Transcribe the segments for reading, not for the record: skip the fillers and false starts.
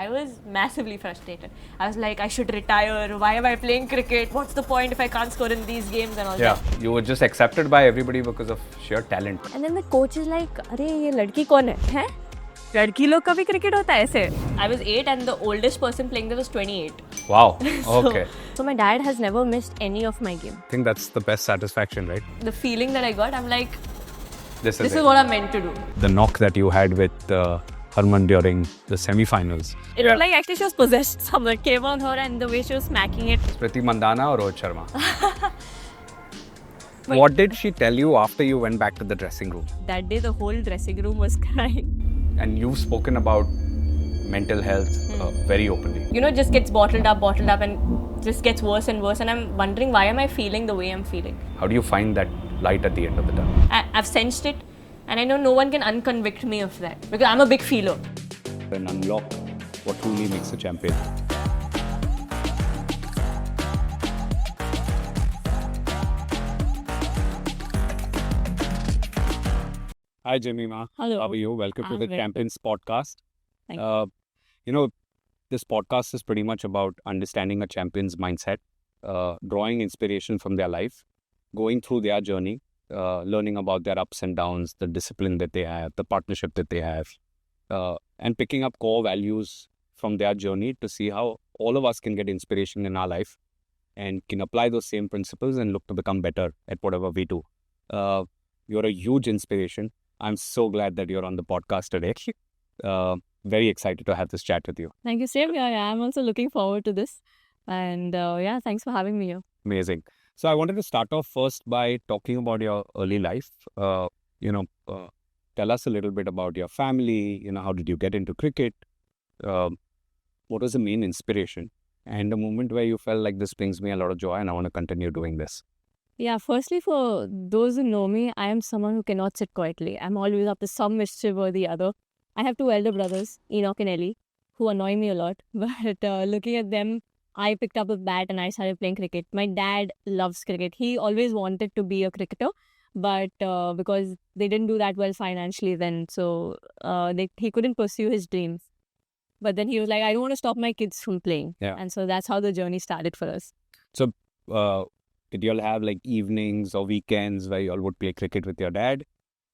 I was massively frustrated. I was like, I should retire. Why am I playing cricket? What's the point if I can't score in these games and all Yeah, that? you were just accepted by everybody because of sheer talent. And then the coach is like, अरे ये लड़की कौन है? हैं? लड़की लोग का भी क्रिकेट होता है ऐसे? I was 8 and the oldest person playing there was 28. Wow. Okay. So my dad has never missed any of my game. I think that's the best satisfaction, right? The feeling that I got, I'm like, This this it. is what I'm meant to do. The knock that you had with Harman during the semi-finals. It was like actually she was possessed. Someone came on her and the way she was smacking it. Smriti Mandhana or Rohit Sharma? What did she tell you after you went back to the dressing room? That day the whole dressing room was crying. And you've spoken about mental health very openly. You know, it just gets bottled up and just gets worse and worse. And I'm wondering, why am I feeling the way I'm feeling? How do you find that light at the end of the tunnel? I've sensed it. And I know no one can unconvict me of that. Because I'm a big feeler. And unlock what truly makes a champion. Hi, Jemima. Hello. How are you? Welcome to I'm the very Champions podcast. Thank you. This podcast is pretty much about understanding a champion's mindset, drawing inspiration from their life, going through their journey, learning about their ups and downs, the discipline that they have, the partnership that they have, and picking up core values from their journey to see how all of us can get inspiration in our life and can apply those same principles and look to become better at whatever we do. You're a huge inspiration. I'm so glad that you're on the podcast today. Very excited to have this chat with you. Thank you, Sam. Yeah, I'm also looking forward to this. And thanks for having me here. Amazing. So I wanted to start off first by talking about your early life. Tell us a little bit about your family. How did you get into cricket? What was the main inspiration? And the moment where you felt like this brings me a lot of joy and I want to continue doing this. Yeah, firstly, for those who know me, I am someone who cannot sit quietly. I'm always up to some mischief or the other. I have two elder brothers, Enoch and Ellie, who annoy me a lot. But looking at them, I picked up a bat and I started playing cricket. My dad loves cricket. He always wanted to be a cricketer, but because they didn't do that well financially then, so he couldn't pursue his dreams. But then he was like, I don't want to stop my kids from playing. Yeah. And so that's how the journey started for us. So did you all have like evenings or weekends where you all would play cricket with your dad?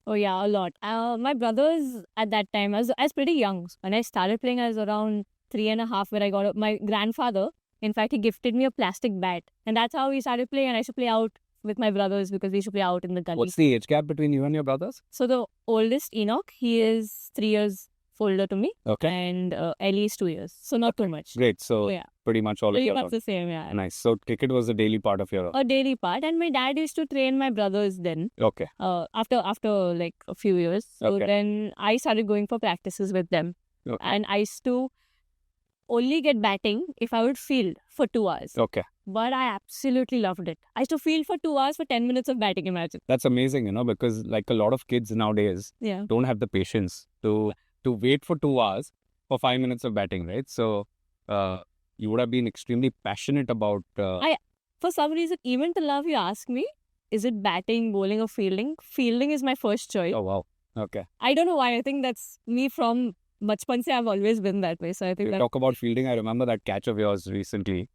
Oh yeah, a lot. My brothers at that time, I was pretty young. When I started playing, I was around 3.5 where I got my grandfather. In fact, he gifted me a plastic bat. And that's how we started playing. And I used to play out with my brothers because we used to play out in the gully. What's the age gap between you and your brothers? So the oldest, Enoch, he is 3 years older to me. Okay. And Ellie is 2 years. So not too much. Great. So Yeah. pretty much all of Pretty your much the same, yeah. Nice. So cricket was a daily part of your... A daily part. And my dad used to train my brothers then. Okay. After like a few years. So Okay. then I started going for practices with them. Okay. And I used to only get batting if I would field for 2 hours. Okay. But I absolutely loved it. I used to field for 2 hours for 10 minutes of batting, imagine. That's amazing, because like a lot of kids nowadays Yeah. don't have the patience to wait for 2 hours for 5 minutes of batting, right? So you would have been extremely passionate about... For some reason, even till now, if you ask me, is it batting, bowling or fielding? Fielding is my first choice. Oh, wow. Okay. I don't know why. I think that's me from bachpan se. I've always been that way. So I think You that... talk about fielding. I remember that catch of yours recently.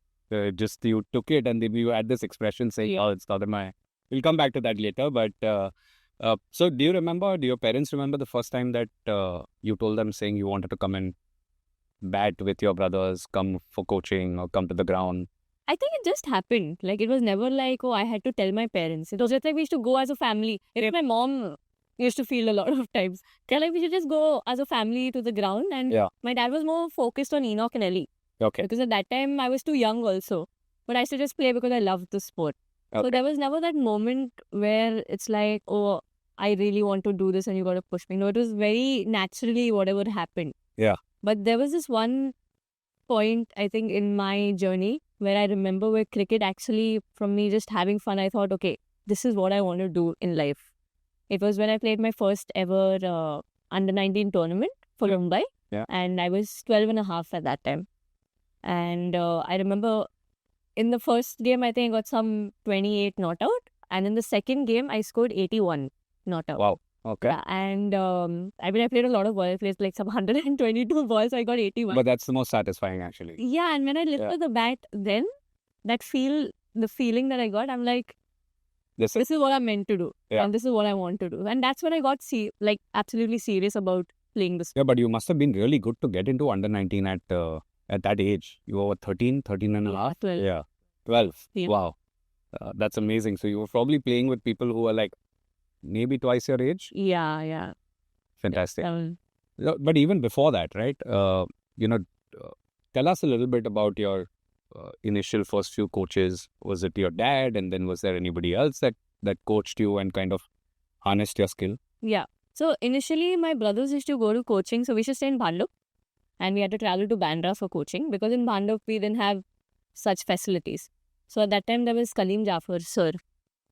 Just you took it and then you had this expression saying, Yeah. oh, it's not in my... We'll come back to that later. But so do your parents remember the first time that you told them saying you wanted to come and bat with your brothers, come for coaching or come to the ground? I think it just happened. Like, it was never like, oh, I had to tell my parents. It was just like we used to go as a family. My mom used to feel a lot of times. They're like, we should just go as a family to the ground. And Yeah. my dad was more focused on Enoch and Ellie. Okay. Because at that time, I was too young also. But I used to just play because I loved the sport. So Okay. there was never that moment where it's like, oh, I really want to do this and you got to push me. No, it was very naturally whatever happened. Yeah. But there was this one point, I think, in my journey where I remember where cricket actually, from me just having fun, I thought, okay, this is what I want to do in life. It was when I played my first ever under-19 tournament for Mumbai. Yeah. And I was 12.5 at that time. And I remember in the first game, I think I got some 28 not out. And in the second game, I scored 81 not out. Wow. Okay. Yeah, and I mean, I played a lot of balls. I played like some 122 balls. So I got 81. But that's the most satisfying, actually. Yeah, and when I lifted the bat, then the feeling that I got, I'm like, This this is what I'm meant to do, Yeah. and this is what I want to do, and that's when I got absolutely serious about playing this. Yeah, but you must have been really good to get into under 19 at that age. You were what, 13 and a Yeah, half? 12. Yeah. 12. Yeah. Wow. That's amazing. So you were probably playing with people who were like maybe twice your age. Yeah. Fantastic. Um, But even before that, right? Tell us a little bit about your initial first few coaches. Was it your dad, and then was there anybody else that coached you and kind of harnessed your skill? Yeah. So initially, my brothers used to go to coaching. So we used to stay in Bhandup, and we had to travel to Bandra for coaching because in Bhandup we didn't have such facilities. So at that time there was Kaleem Jafar sir.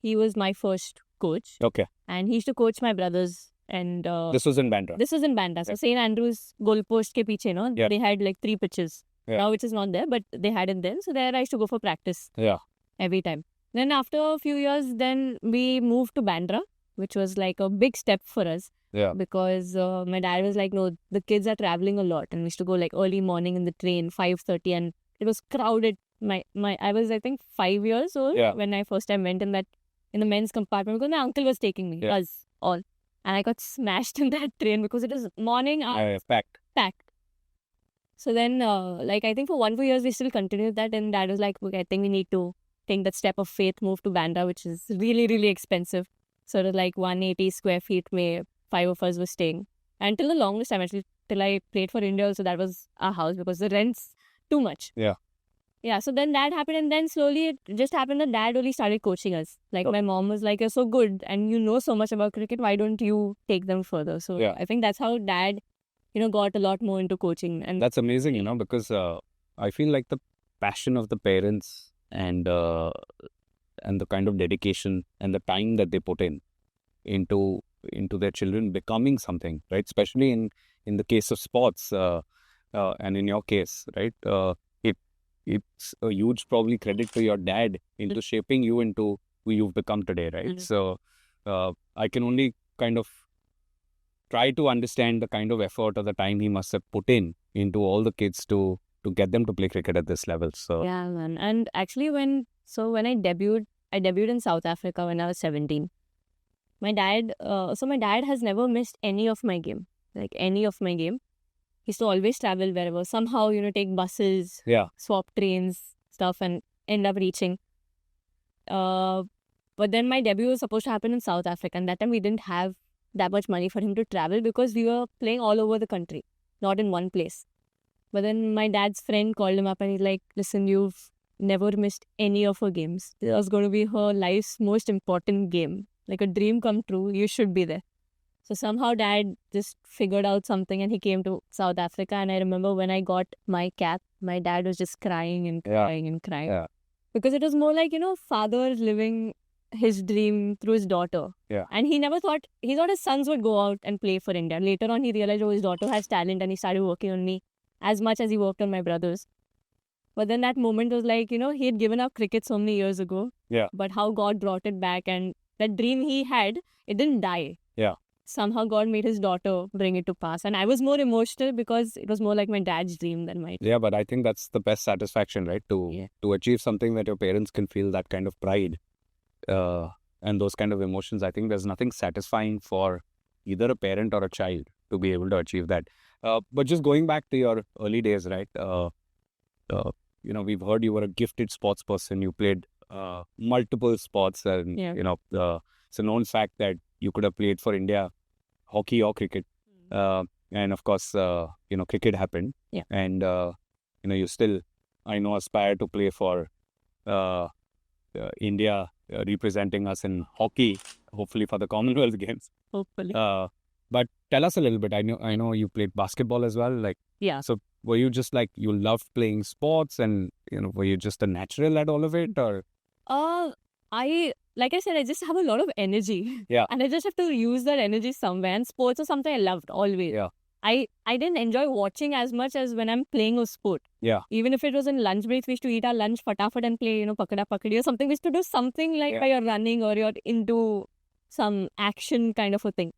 He was my first coach, Okay. and he used to coach my brothers. And This was in Bandra. this was in Bandra. So Yeah. St. Andrews goalpost ke piche, no, Yeah. they had like 3 pitches. Yeah. Now which is not there, but they had it then. So there I used to go for practice Yeah. every time. Then after a few years, then we moved to Bandra, which was like a big step for us. Yeah. Because my dad was like, no, the kids are traveling a lot, and we used to go like early morning in the train, 5:30, and it was crowded. I was I think 5 years old Yeah. when I first time went in the men's compartment because my uncle was taking me, Yeah. us all, and I got smashed in that train because it was morning Packed. packed. So then, like I think for 1-2 years we still continued that, and dad was like, okay, I think we need to take that step of faith, move to Bandra, which is really, really expensive. Sort of like 180 square feet where 5 of us were staying. And till the longest time, actually, till I played for India also, that was our house because the rent's too much. Yeah. Yeah, so then that happened, and then slowly it just happened that dad only started coaching us. Like Oh. my mom was like, you're so good and you know so much about cricket, why don't you take them further? So Yeah. I think that's how dad, got a lot more into coaching. And That's amazing, because I feel like the passion of the parents and the kind of dedication and the time that they put into their children becoming something, right? Especially in the case of sports, and in your case, right? It's a huge probably credit to your dad into shaping you into who you've become today, right? Mhm. So I can only kind of try to understand the kind of effort or the time he must have put into all the kids to get them to play cricket at this level. So yeah, man. And actually when I debuted in South Africa when I was 17. My dad has never missed any of my game. Like any of my game. He used to always travel wherever. Somehow, take buses, yeah, swap trains, stuff, and end up reaching. But then my debut was supposed to happen in South Africa, and that time we didn't have that much money for him to travel because we were playing all over the country, not in one place. But then my dad's friend called him up and he's like, listen, you've never missed any of her games. This was going to be her life's most important game. Like a dream come true, you should be there. So somehow dad just figured out something and he came to South Africa. And I remember when I got my cap, my dad was just crying and Yeah. crying and crying. Yeah. Because it was more like, father living his dream through his daughter. Yeah. And he thought his sons would go out and play for India. Later on, he realized, his daughter has talent and he started working on me as much as he worked on my brothers. But then that moment was like, he had given up cricket so many years ago. Yeah. But how God brought it back and that dream he had, it didn't die. Yeah. Somehow God made his daughter bring it to pass. And I was more emotional because it was more like my dad's dream than mine. Yeah, but I think that's the best satisfaction, right? To achieve something that your parents can feel that kind of pride and those kind of emotions. I think there's nothing satisfying for either a parent or a child to be able to achieve that. But just going back to your early days, right? We've heard you were a gifted sports person. You played multiple sports, and Yeah. it's a known fact that you could have played for India, hockey or cricket. And of course, cricket happened. Yeah. And, you still, I know, aspire to play for India, representing us in hockey, hopefully for the Commonwealth Games. Hopefully. But tell us a little bit. I know you played basketball as well. Yeah. So were you just like, you loved playing sports and, were you just a natural at all of it, or? Like I said, I just have a lot of energy. Yeah. And I just have to use that energy somewhere. And sports was something I loved always. Yeah. I didn't enjoy watching as much as when I'm playing a sport. Yeah. Even if it was in lunch breaks, we used to eat our lunch fatafat and play, pakada pakadi or something. We used to do something like Yeah. where you're running or you're into some action kind of a thing.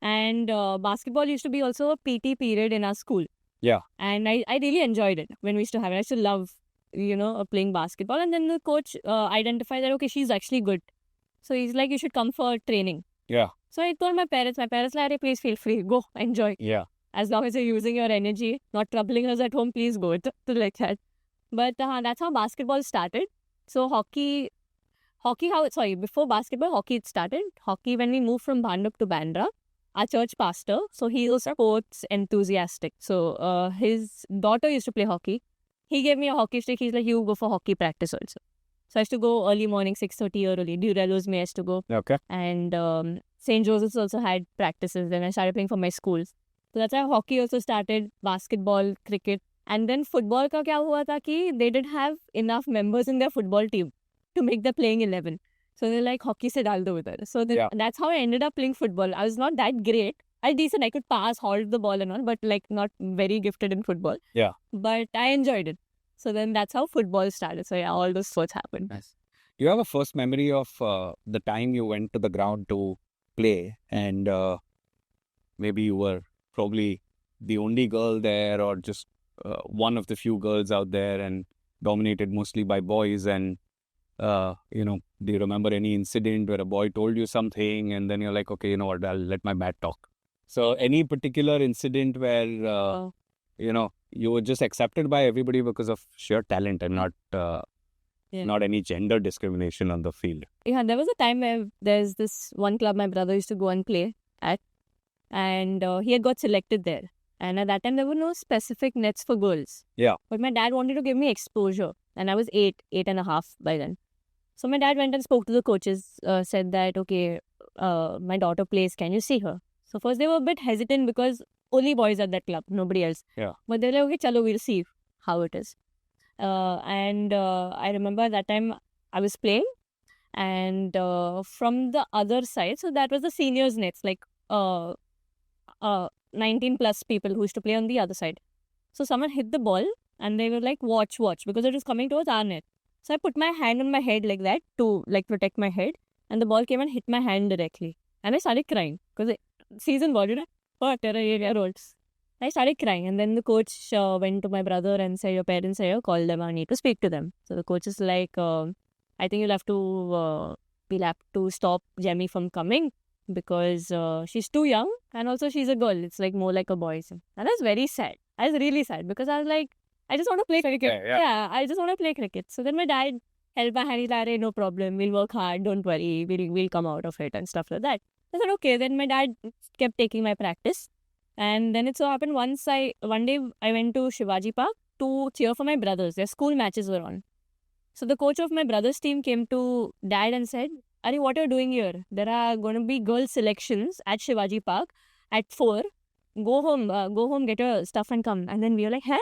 And basketball used to be also a PT period in our school. Yeah. And I really enjoyed it when we used to have it. I used to love, playing basketball. And then the coach identified that, okay, she's actually good. So he's like, you should come for training. Yeah. So I told my parents like, "Hey, please feel free, go, enjoy. Yeah. As long as you're using your energy, not troubling us at home, please go." To like that. But that's how basketball started. So before basketball, hockey it started. Hockey, when we moved from Bhandup to Bandra, our church pastor, so he was sports enthusiastic. So his daughter used to play hockey. He gave me a hockey stick. He's like, you go for hockey practice also. So I used to go early morning, 6:30 early. Durelos me I used to go. Okay. And St. Joseph's also had practices. Then I started playing for my schools. So that's how hockey also started, basketball, cricket. And then football ka kya hua tha ki they didn't have enough members in their football team to make the playing 11. So they're like, hockey se dal do udhar. So then, Yeah. that's how I ended up playing football. I was not that great. I decent. I could pass, hold the ball and all, but like not very gifted in football. Yeah. But I enjoyed it. So then that's how football started. So yeah, all those sports happened. Nice. Do you have a first memory of the time you went to the ground to play and maybe you were probably the only girl there or just one of the few girls out there and dominated mostly by boys and do you remember any incident where a boy told you something and then you're like, okay, you know what, I'll let my bat talk. So any particular incident where you were just accepted by everybody because of sheer talent and not Yeah. not any gender discrimination on the field? Yeah, there was a time where there's this one club my brother used to go and play at, and he had got selected there. And at that time, there were no specific nets for girls. Yeah. But my dad wanted to give me exposure, and I was 8.5 by then. So my dad went and spoke to the coaches, said that, okay, my daughter plays, can you see her? So first they were a bit hesitant because only boys at that club, nobody else. Yeah. But they're like, okay, chalo, we'll see how it is. And I remember that time I was playing, and from the other side, so that was the seniors nets, like 19 plus people who used to play on the other side. So someone hit the ball and they were like, watch, because it was coming towards our net. So I put my hand on my head like that to like protect my head, and the ball came and hit my hand directly. And I started crying because season ball, for 8-year-olds. I started crying, and then the coach went to my brother and said, your parents are here, call them, I need to speak to them. So the coach is like, I think we'll have to stop Jemmy from coming because she's too young and also she's a girl. It's like more like a boy. And I was very sad. I was really sad because I was like, I just want to play cricket. Yeah. I just want to play cricket. So then my dad held my hand. He's like, no problem. We'll work hard. Don't worry. We'll come out of it and stuff like that. I said, okay. Then my dad kept taking my practice. And then it so happened one day I went to Shivaji Park to cheer for my brothers. Their school matches were on. So the coach of my brother's team came to dad and said, Ari, what are you doing here? There are going to be girls selections at Shivaji Park at 4. Go home, get your stuff and come. And then we were like, huh?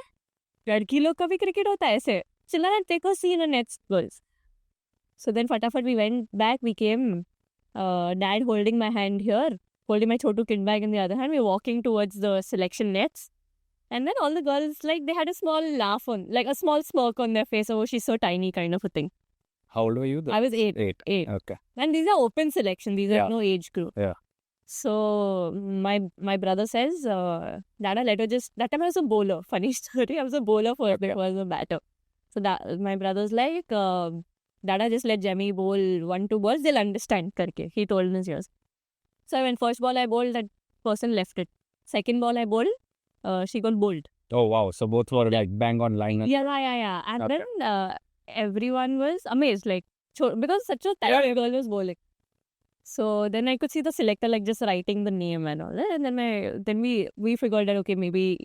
लड़की लोग का भी cricket होता है ऐसे? Chilla and take a seat in the nets, girls. So then fatafat we went back, we came, dad holding my hand here, holding my Chotu kid bag in the other hand. We were walking towards the selection nets. And then all the girls, like, they had a small laugh like a small smirk on their face. Oh, she's so tiny kind of a thing. How old were you? I was 8. 8. Okay. And these are open selection. These Yeah. are no age group. Yeah. So my brother says, Dada, let her just... That time I was a bowler. Funny story. I was a bowler for it. I was a batter. So my brother's like, Dada, just let Jemmy bowl 1-2 balls. They'll understand. Karke. He told in his ears. So when first ball I bowled, that person left it. Second ball I bowled, she got bowled. Oh, wow. So both were like bang on line. Yeah. And Okay. then everyone was amazed. Like, because such a talented girl was bowling. So then I could see the selector like just writing the name and all that. And then we figured that, okay, maybe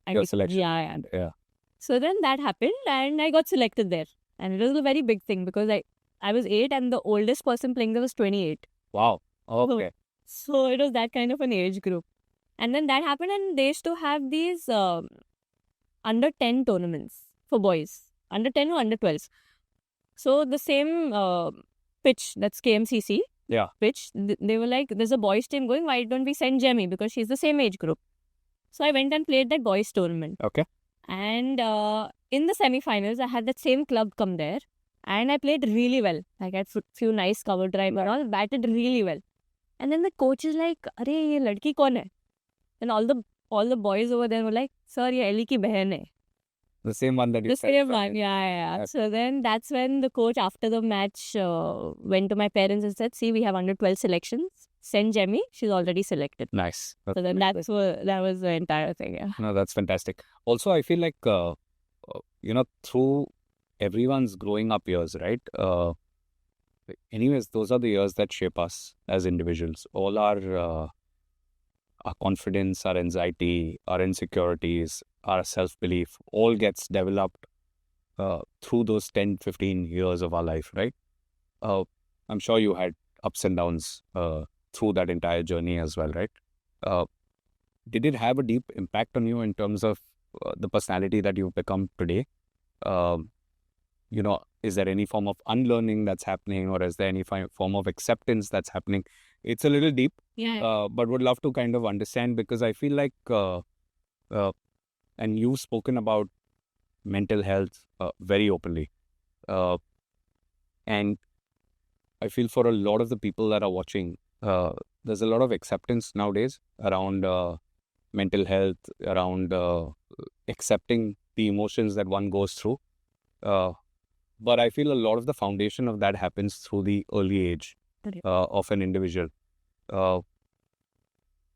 Your selection. Yeah. So then that happened and I got selected there. And it was a very big thing because I was 8 and the oldest person playing there was 28. Wow. Okay. So it was that kind of an age group. And then that happened and they used to have these under 10 tournaments for boys. Under 10 or under 12s. So the same pitch, that's KMCC. Yeah. Pitch, they were like, there's a boys team going, why don't we send Jemmy? Because she's the same age group. So I went and played that boys tournament. Okay. And in the semi-finals, I had that same club come there. And I played really well. Like I had few nice cover drive and all, batted really well. And then the coach is like, "Arey, ye ladki kaun hai?" And all the boys over there were like, "Sir, ye Ellie ki behan hai." The same one that you The said. same one, yeah. Yeah. So then that's when the coach after the match went to my parents and said, "See, we have under 12 selections. Send Jemmy. She's already selected." Nice. So then that was the entire thing. Yeah. No, that's fantastic. Also, I feel like, through everyone's growing up years, right? Anyways, those are the years that shape us as individuals. All our confidence, our anxiety, our insecurities, our self-belief all gets developed through those 10, 15 years of our life, right? I'm sure you had ups and downs through that entire journey as well, right? Did it have a deep impact on you in terms of the personality that you've become today? Is there any form of unlearning that's happening, or is there any form of acceptance that's happening? It's a little deep, Yeah. but would love to kind of understand, because I feel like, and you've spoken about mental health very openly. And I feel for a lot of the people that are watching, there's a lot of acceptance nowadays around mental health, around accepting the emotions that one goes through. But I feel a lot of the foundation of that happens through the early age Correct. of an individual.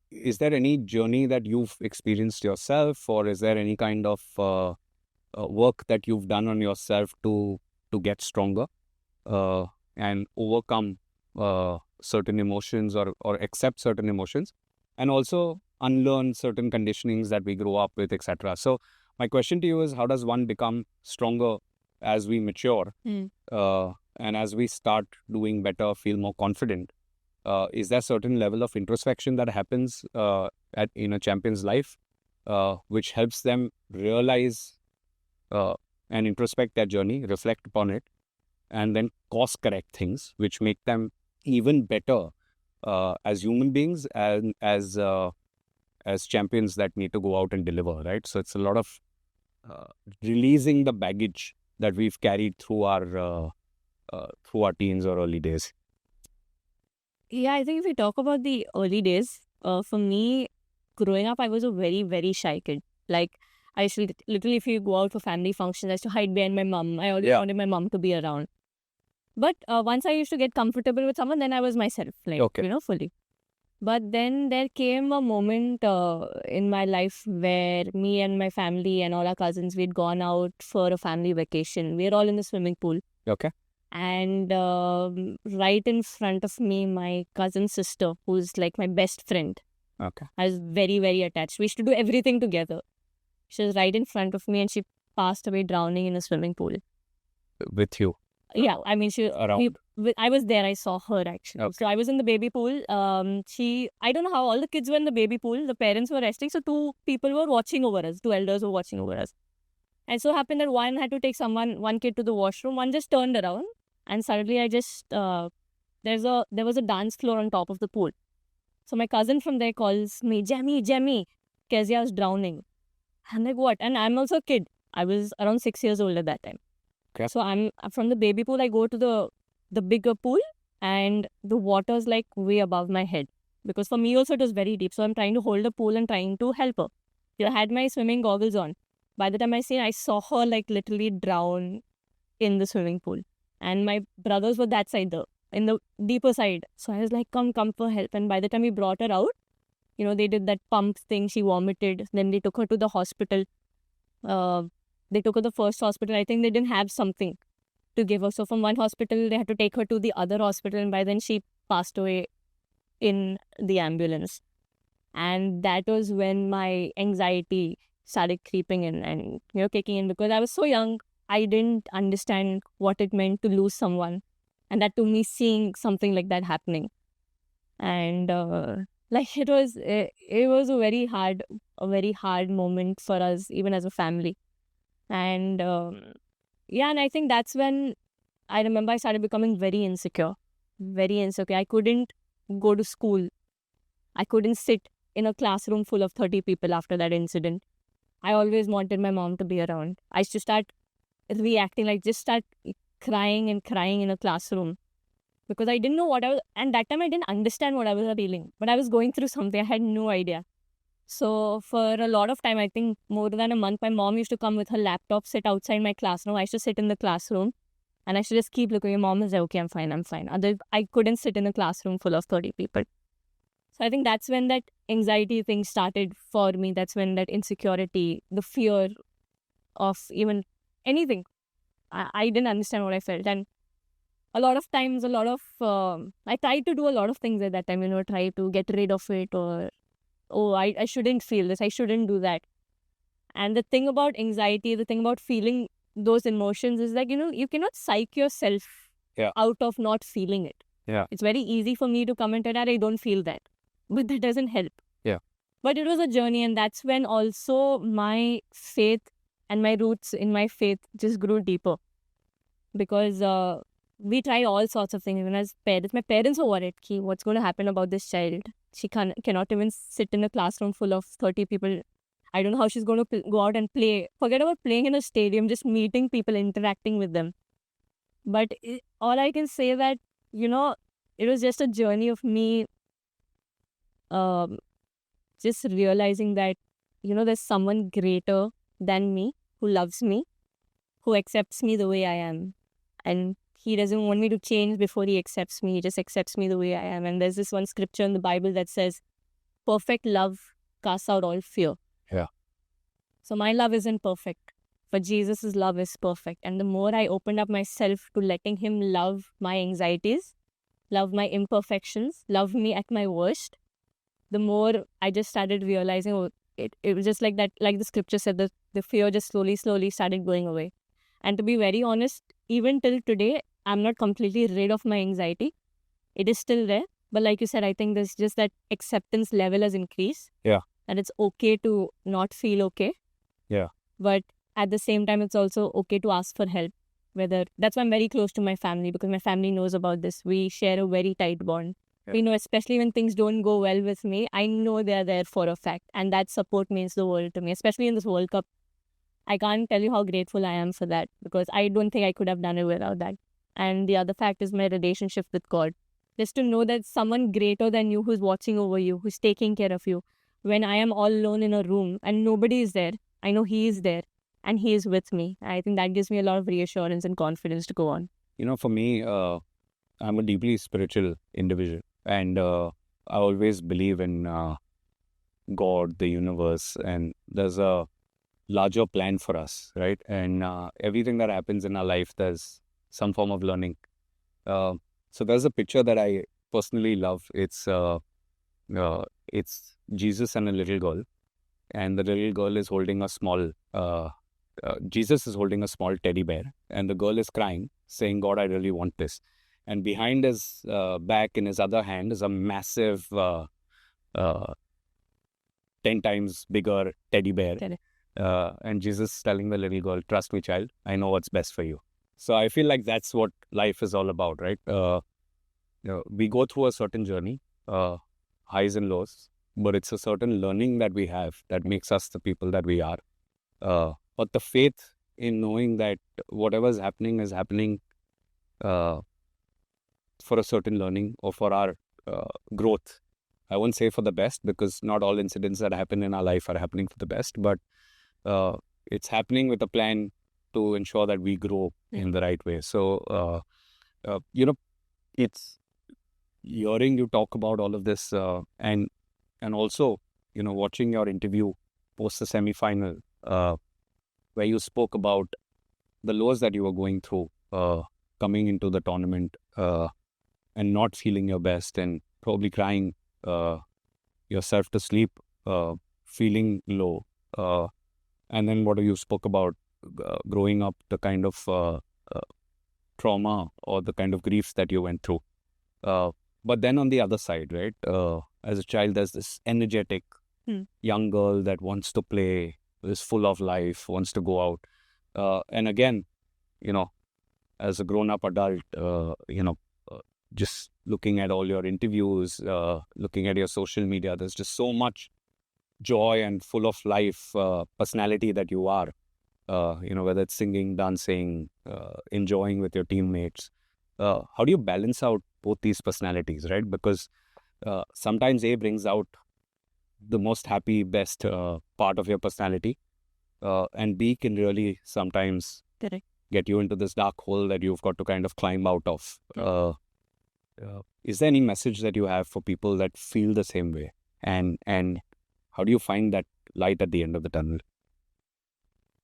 Is there any journey that you've experienced yourself, or is there any kind of work that you've done on yourself to get stronger and overcome certain emotions, or accept certain emotions, and also unlearn certain conditionings that we grow up with, etc.? So my question to you is, how does one become stronger as we mature and as we start doing better, feel more confident? Is there a certain level of introspection that happens in a champion's life which helps them realize and introspect their journey, reflect upon it, and then course correct things which make them even better as human beings and as champions that need to go out and deliver, right? So it's a lot of releasing the baggage that we've carried through our teens or early days. Yeah, I think if we talk about the early days, for me, growing up, I was a very, very shy kid. Like, I used to literally, if you go out for family functions, I used to hide behind my mom. I always wanted my mom to be around. But once I used to get comfortable with someone, then I was myself, like, fully. But then there came a moment in my life where me and my family and all our cousins, we'd gone out for a family vacation. We were all in the swimming pool. Okay. And right in front of me, my cousin's sister, who's like my best friend. Okay. I was very, very attached. We used to do everything together. She was right in front of me and she passed away drowning in a swimming pool. With you? Yeah, I mean, I was there. I saw her actually. Okay. So I was in the baby pool. I don't know how all the kids were in the baby pool. The parents were resting. So two people were watching over us. Two elders were watching over us. And so happened that one had to take one kid to the washroom. One just turned around. And suddenly I just, there was a dance floor on top of the pool. So my cousin from there calls me, Jemmy, Kezia was drowning. I'm like, what? And I'm also a kid. I was around 6 years old at that time. Okay. So I'm from the baby pool, I go to the bigger pool and the water's like way above my head. Because for me also it was very deep. So I'm trying to hold the pool and trying to help her. I had my swimming goggles on. By the time I saw her like literally drown in the swimming pool. And my brothers were that side, in the deeper side. So I was like, come for help. And by the time we brought her out, they did that pump thing. She vomited. Then they took her to the hospital. They took her to the first hospital. I think they didn't have something to give her. So from one hospital, they had to take her to the other hospital. And by then she passed away in the ambulance. And that was when my anxiety started creeping in and, kicking in, because I was so young. I didn't understand what it meant to lose someone. And that to me, seeing something like that happening. And it was a very hard moment for us, even as a family. And and I think that's when I remember I started becoming very insecure. I couldn't go to school. I couldn't sit in a classroom full of 30 people after that incident. I always wanted my mom to be around. I used to start reacting, just start crying in a classroom because I didn't know what I was, and that time I didn't understand what I was feeling, but I was going through something. I had no idea. So for a lot of time, I think more than a month, my mom used to come with her laptop, sit outside my classroom. I used to sit in the classroom and I should just keep looking. My mom was like, okay, I'm fine, I'm fine. I couldn't sit in a classroom full of 30 people. So I think that's when that anxiety thing started for me. That's when that insecurity, the fear of even anything, I didn't understand what I felt. And a lot of times, I tried to do a lot of things at that time, try to get rid of it, or, oh, I shouldn't feel this, I shouldn't do that. And the thing about anxiety, the thing about feeling those emotions is like, you cannot psych yourself out of not feeling it. Yeah. It's very easy for me to come and tell that I don't feel that, but that doesn't help. Yeah. But it was a journey, and that's when also my faith and my roots in my faith just grew deeper. Because we try all sorts of things. Even as parents, my parents were worried, what's going to happen about this child? She cannot even sit in a classroom full of 30 people. I don't know how she's going to go out and play. Forget about playing in a stadium, just meeting people, interacting with them. But all I can say that, it was just a journey of me just realizing that, there's someone greater than me who loves me, who accepts me the way I am. And he doesn't want me to change before he accepts me. He just accepts me the way I am. And there's this one scripture in the Bible that says, perfect love casts out all fear. Yeah. So my love isn't perfect, but Jesus' love is perfect. And the more I opened up myself to letting him love my anxieties, love my imperfections, love me at my worst, the more I just started realizing, it was just like that, like the scripture said, the fear just slowly started going away. And to be very honest, even till today, I'm not completely rid of my anxiety. It is still there. But like you said, I think there's just that acceptance level has increased. Yeah. And it's okay to not feel okay. Yeah. But at the same time, it's also okay to ask for help. That's why I'm very close to my family, because my family knows about this. We share a very tight bond. Yeah. We know, especially when things don't go well with me, I know they're there for a fact. And that support means the world to me, especially in this World Cup. I can't tell you how grateful I am for that, because I don't think I could have done it without that. And the other fact is my relationship with God. Just to know that someone greater than you who's watching over you, who's taking care of you. When I am all alone in a room and nobody is there, I know he is there and he is with me. I think that gives me a lot of reassurance and confidence to go on. For me, I'm a deeply spiritual individual, and I always believe in God, the universe, and there's a larger plan for us, right? And everything that happens in our life, there's some form of learning. So there's a picture that I personally love. It's Jesus and a little girl, and the little girl is holding a small. Jesus is holding a small teddy bear, and the girl is crying, saying, "God, I really want this." And behind his back, in his other hand, is a massive 10 times bigger teddy bear. And Jesus is telling the little girl, "Trust me, child, I know what's best for you." So I feel like that's what life is all about, right? We go through a certain journey, highs and lows, but it's a certain learning that we have that makes us the people that we are. But the faith in knowing that whatever is happening for a certain learning or for our growth. I won't say for the best, because not all incidents that happen in our life are happening for the best, but it's happening with a plan to ensure that we grow in the right way. So, it's hearing you talk about all of this and also, watching your interview post the semi-final, where you spoke about the lows that you were going through coming into the tournament and not feeling your best and probably crying yourself to sleep, feeling low. And then what you spoke about growing up, the kind of trauma or the kind of griefs that you went through. But then on the other side, right, as a child, there's this energetic young girl that wants to play, is full of life, wants to go out. And again, as a grown-up adult, just looking at all your interviews, looking at your social media, there's just so much joy and full of life personality that you are, whether it's singing, dancing, enjoying with your teammates. How do you balance out both these personalities, right? Because sometimes A brings out the most happy, best part of your personality, and B can really sometimes Correct. get you into this dark hole that you've got to kind of climb out of. Is there any message that you have for people that feel the same way? And how do you find that light at the end of the tunnel?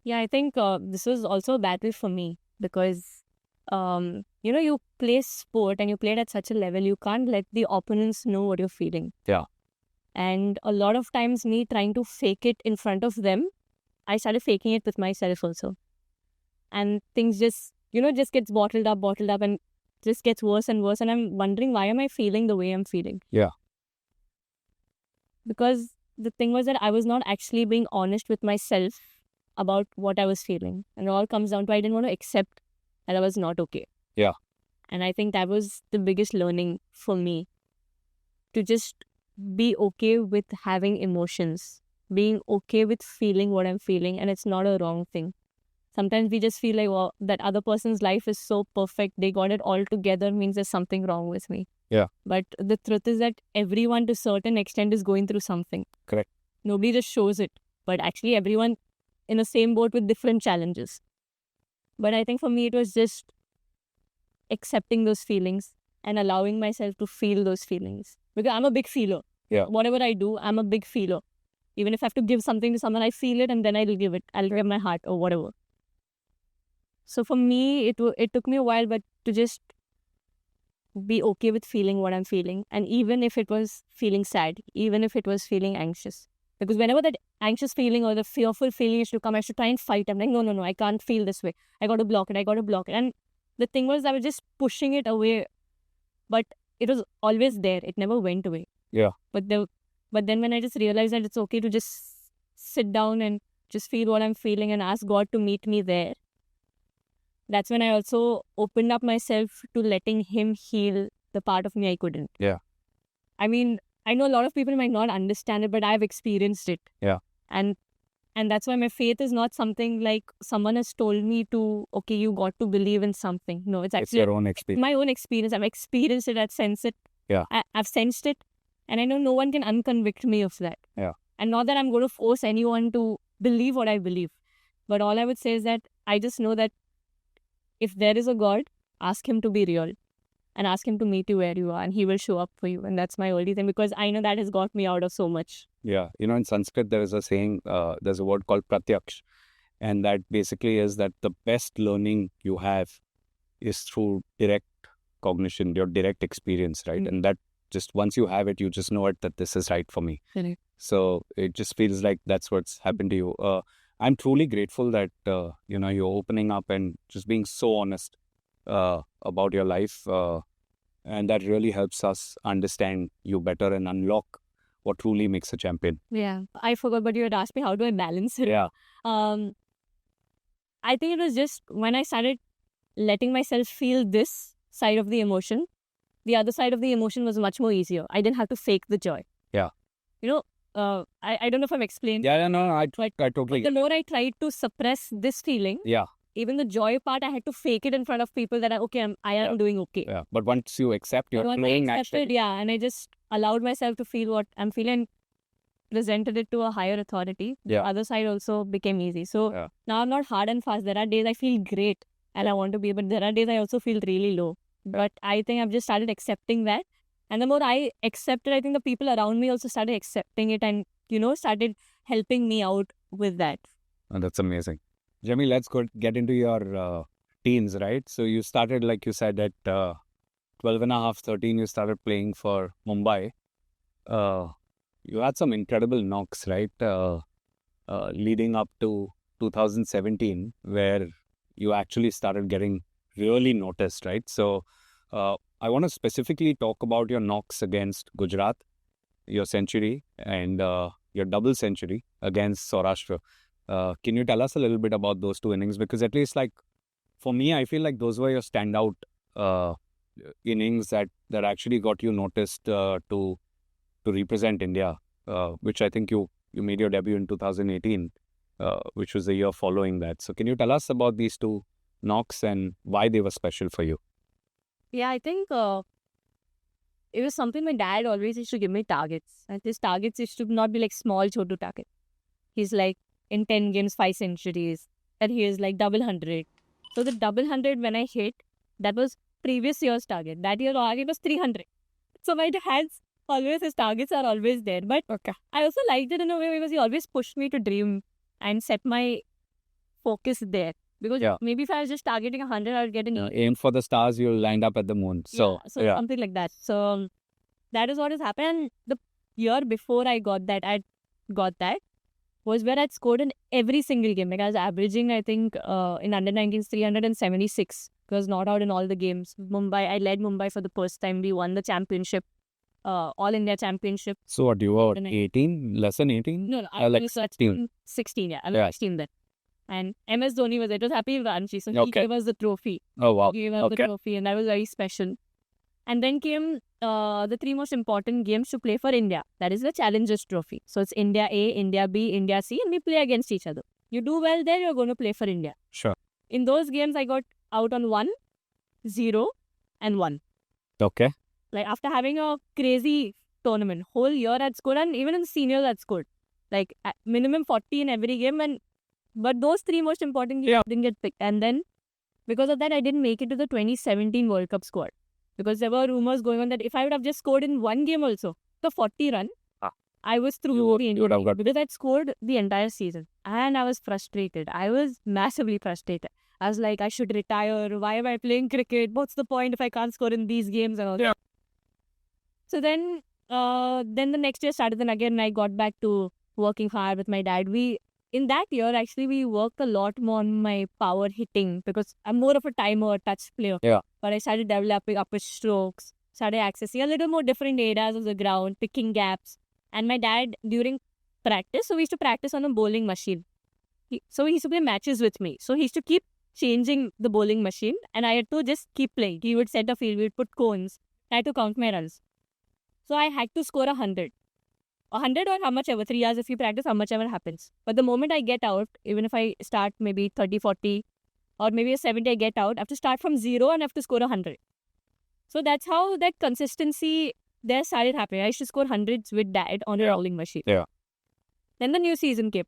Yeah, I think this was also a battle for me because, you play sport and you play it at such a level, you can't let the opponents know what you're feeling. Yeah. And a lot of times, me trying to fake it in front of them, I started faking it with myself also. And things just gets bottled up, and just gets worse and worse. And I'm wondering, why am I feeling the way I'm feeling? Yeah. Because the thing was that I was not actually being honest with myself about what I was feeling. And it all comes down to I didn't want to accept that I was not okay. Yeah. And I think that was the biggest learning for me, to just be okay with having emotions, being okay with feeling what I'm feeling. And it's not a wrong thing. Sometimes we just feel like, well, that other person's life is so perfect, they got it all together, means there's something wrong with me. Yeah. But the truth is that everyone to a certain extent is going through something. Correct. Nobody just shows it. But actually everyone in the same boat with different challenges. But I think for me it was just accepting those feelings and allowing myself to feel those feelings. Because I'm a big feeler. Yeah. Whatever I do, I'm a big feeler. Even if I have to give something to someone, I feel it and then I'll give it. I'll give my heart or whatever. So for me, it took me a while, but to just be okay with feeling what I'm feeling. And even if it was feeling sad, even if it was feeling anxious. Because whenever that anxious feeling or the fearful feeling used to come, I should try and fight. I'm like, no, I can't feel this way. I got to block it. And the thing was, I was just pushing it away. But it was always there. It never went away. Yeah. But then when I just realized that it's okay to just sit down and just feel what I'm feeling and ask God to meet me there, that's when I also opened up myself to letting Him heal the part of me I couldn't. Yeah. I mean, I know a lot of people might not understand it, but I've experienced it. Yeah. And that's why my faith is not something like someone has told me to, okay, you got to believe in something. No, it's actually your own experience. my own experience. I've experienced it. I've sensed it. Yeah. I've sensed it. And I know no one can unconvict me of that. Yeah. And not that I'm going to force anyone to believe what I believe. But all I would say is that I just know that if there is a God, ask Him to be real and ask Him to meet you where you are and He will show up for you. And that's my only thing, because I know that has got me out of so much. Yeah. In Sanskrit, there is a saying, there's a word called pratyaksh. And that basically is that the best learning you have is through direct cognition, your direct experience, right? And that just once you have it, you just know it that this is right for me. Correct. So it just feels like that's what's happened to you. I'm truly grateful that, you're opening up and just being so honest about your life. And that really helps us understand you better and unlock what truly makes a champion. Yeah. I forgot, but you had asked me, how do I balance it? Yeah. I think it was just when I started letting myself feel this side of the emotion, the other side of the emotion was much more easier. I didn't have to fake the joy. Yeah. I don't know if I'm explaining. Yeah, no, I totally The more I tried to suppress this feeling, Yeah. even the joy part, I had to fake it in front of people that I am doing okay. Yeah. But once you accept, you're Once I playing accepted, naturally. yeah, and I just allowed myself to feel what I'm feeling and presented it to a higher authority. Yeah. The other side also became easy. So Yeah. now I'm not hard and fast. There are days I feel great and I want to be, but there are days I also feel really low. But I think I've just started accepting that. And the more I accept it, I think the people around me also started accepting it and, started helping me out with that. Oh, that's amazing. Jimmy, let's get into your teens, right? So you started, like you said, at 12 and a half, 13, you started playing for Mumbai. You had some incredible knocks, right? Leading up to 2017, where you actually started getting really noticed, right? So I want to specifically talk about your knocks against Gujarat, your century, and your double century against Saurashtra. Can you tell us a little bit about those two innings? Because at least, like, for me, I feel like those were your standout innings that actually got you noticed to represent India, which I think you made your debut in 2018, which was the year following that. So can you tell us about these two knocks and why they were special for you? Yeah, I think it was something my dad always used to give me targets. And his targets used to not be like small, chotu target. He's like, in 10 games, 5 centuries. And he is like double 100. So the double 100 when I hit, that was previous year's target. That year target was 300. So my dad's always, his targets are always there. But I also liked it in a way because he always pushed me to dream and set my focus there. Because maybe if I was just targeting 100, I would get an Aim for the stars, you'll land up at the moon. So, something like that. So that is what has happened. And the year before I got that, was where I'd scored in every single game. Like I was averaging, I think, in under 19s, 376. Because not out in all the games. I led Mumbai for the first time. We won the championship, All India Championship. So what, you were 18? Less than 18? No, I like was 16. 16, yeah. I was 16 then. And MS Dhoni was it. It was Happy Ranchi. So he gave us the trophy. Oh, wow. He gave us the trophy and that was very special. And then came the 3 most important games to play for India. That is the Challengers Trophy. So it's India A, India B, India C, and we play against each other. You do well there, you're going to play for India. Sure. In those games, I got out on 1, 0, and 1. Okay. Like after having a crazy tournament, whole year I'd scored, and even in seniors I'd scored. Like minimum 40 in every game. But those 3 most important games didn't get picked. And then because of that, I didn't make it to the 2017 World Cup squad. Because there were rumors going on that if I would have just scored in one game also, the 40 run, I was through the Indian team because I'd scored the entire season. And I was frustrated. I was massively frustrated. I was like, I should retire. Why am I playing cricket? What's the point if I can't score in these games and all that? So then the next year started. Then again, I got back to working hard with my dad. In that year, actually, we worked a lot more on my power hitting because I'm more of a timer, touch player. Yeah. But I started developing upper strokes, started accessing a little more different areas of the ground, picking gaps. And my dad, during practice, so we used to practice on a bowling machine. So he used to play matches with me. So he used to keep changing the bowling machine and I had to just keep playing. He would set a field, we would put cones. I had to count my runs. So I had to score 100. 100 or how much ever, 3 hours if you practice, how much ever happens. But the moment I get out, even if I start maybe 30, 40 or maybe a 70, I get out, I have to start from 0 and I have to score 100. So that's how that consistency there started happening. I used to score hundreds with dad on a rolling machine. Yeah. Then the new season came.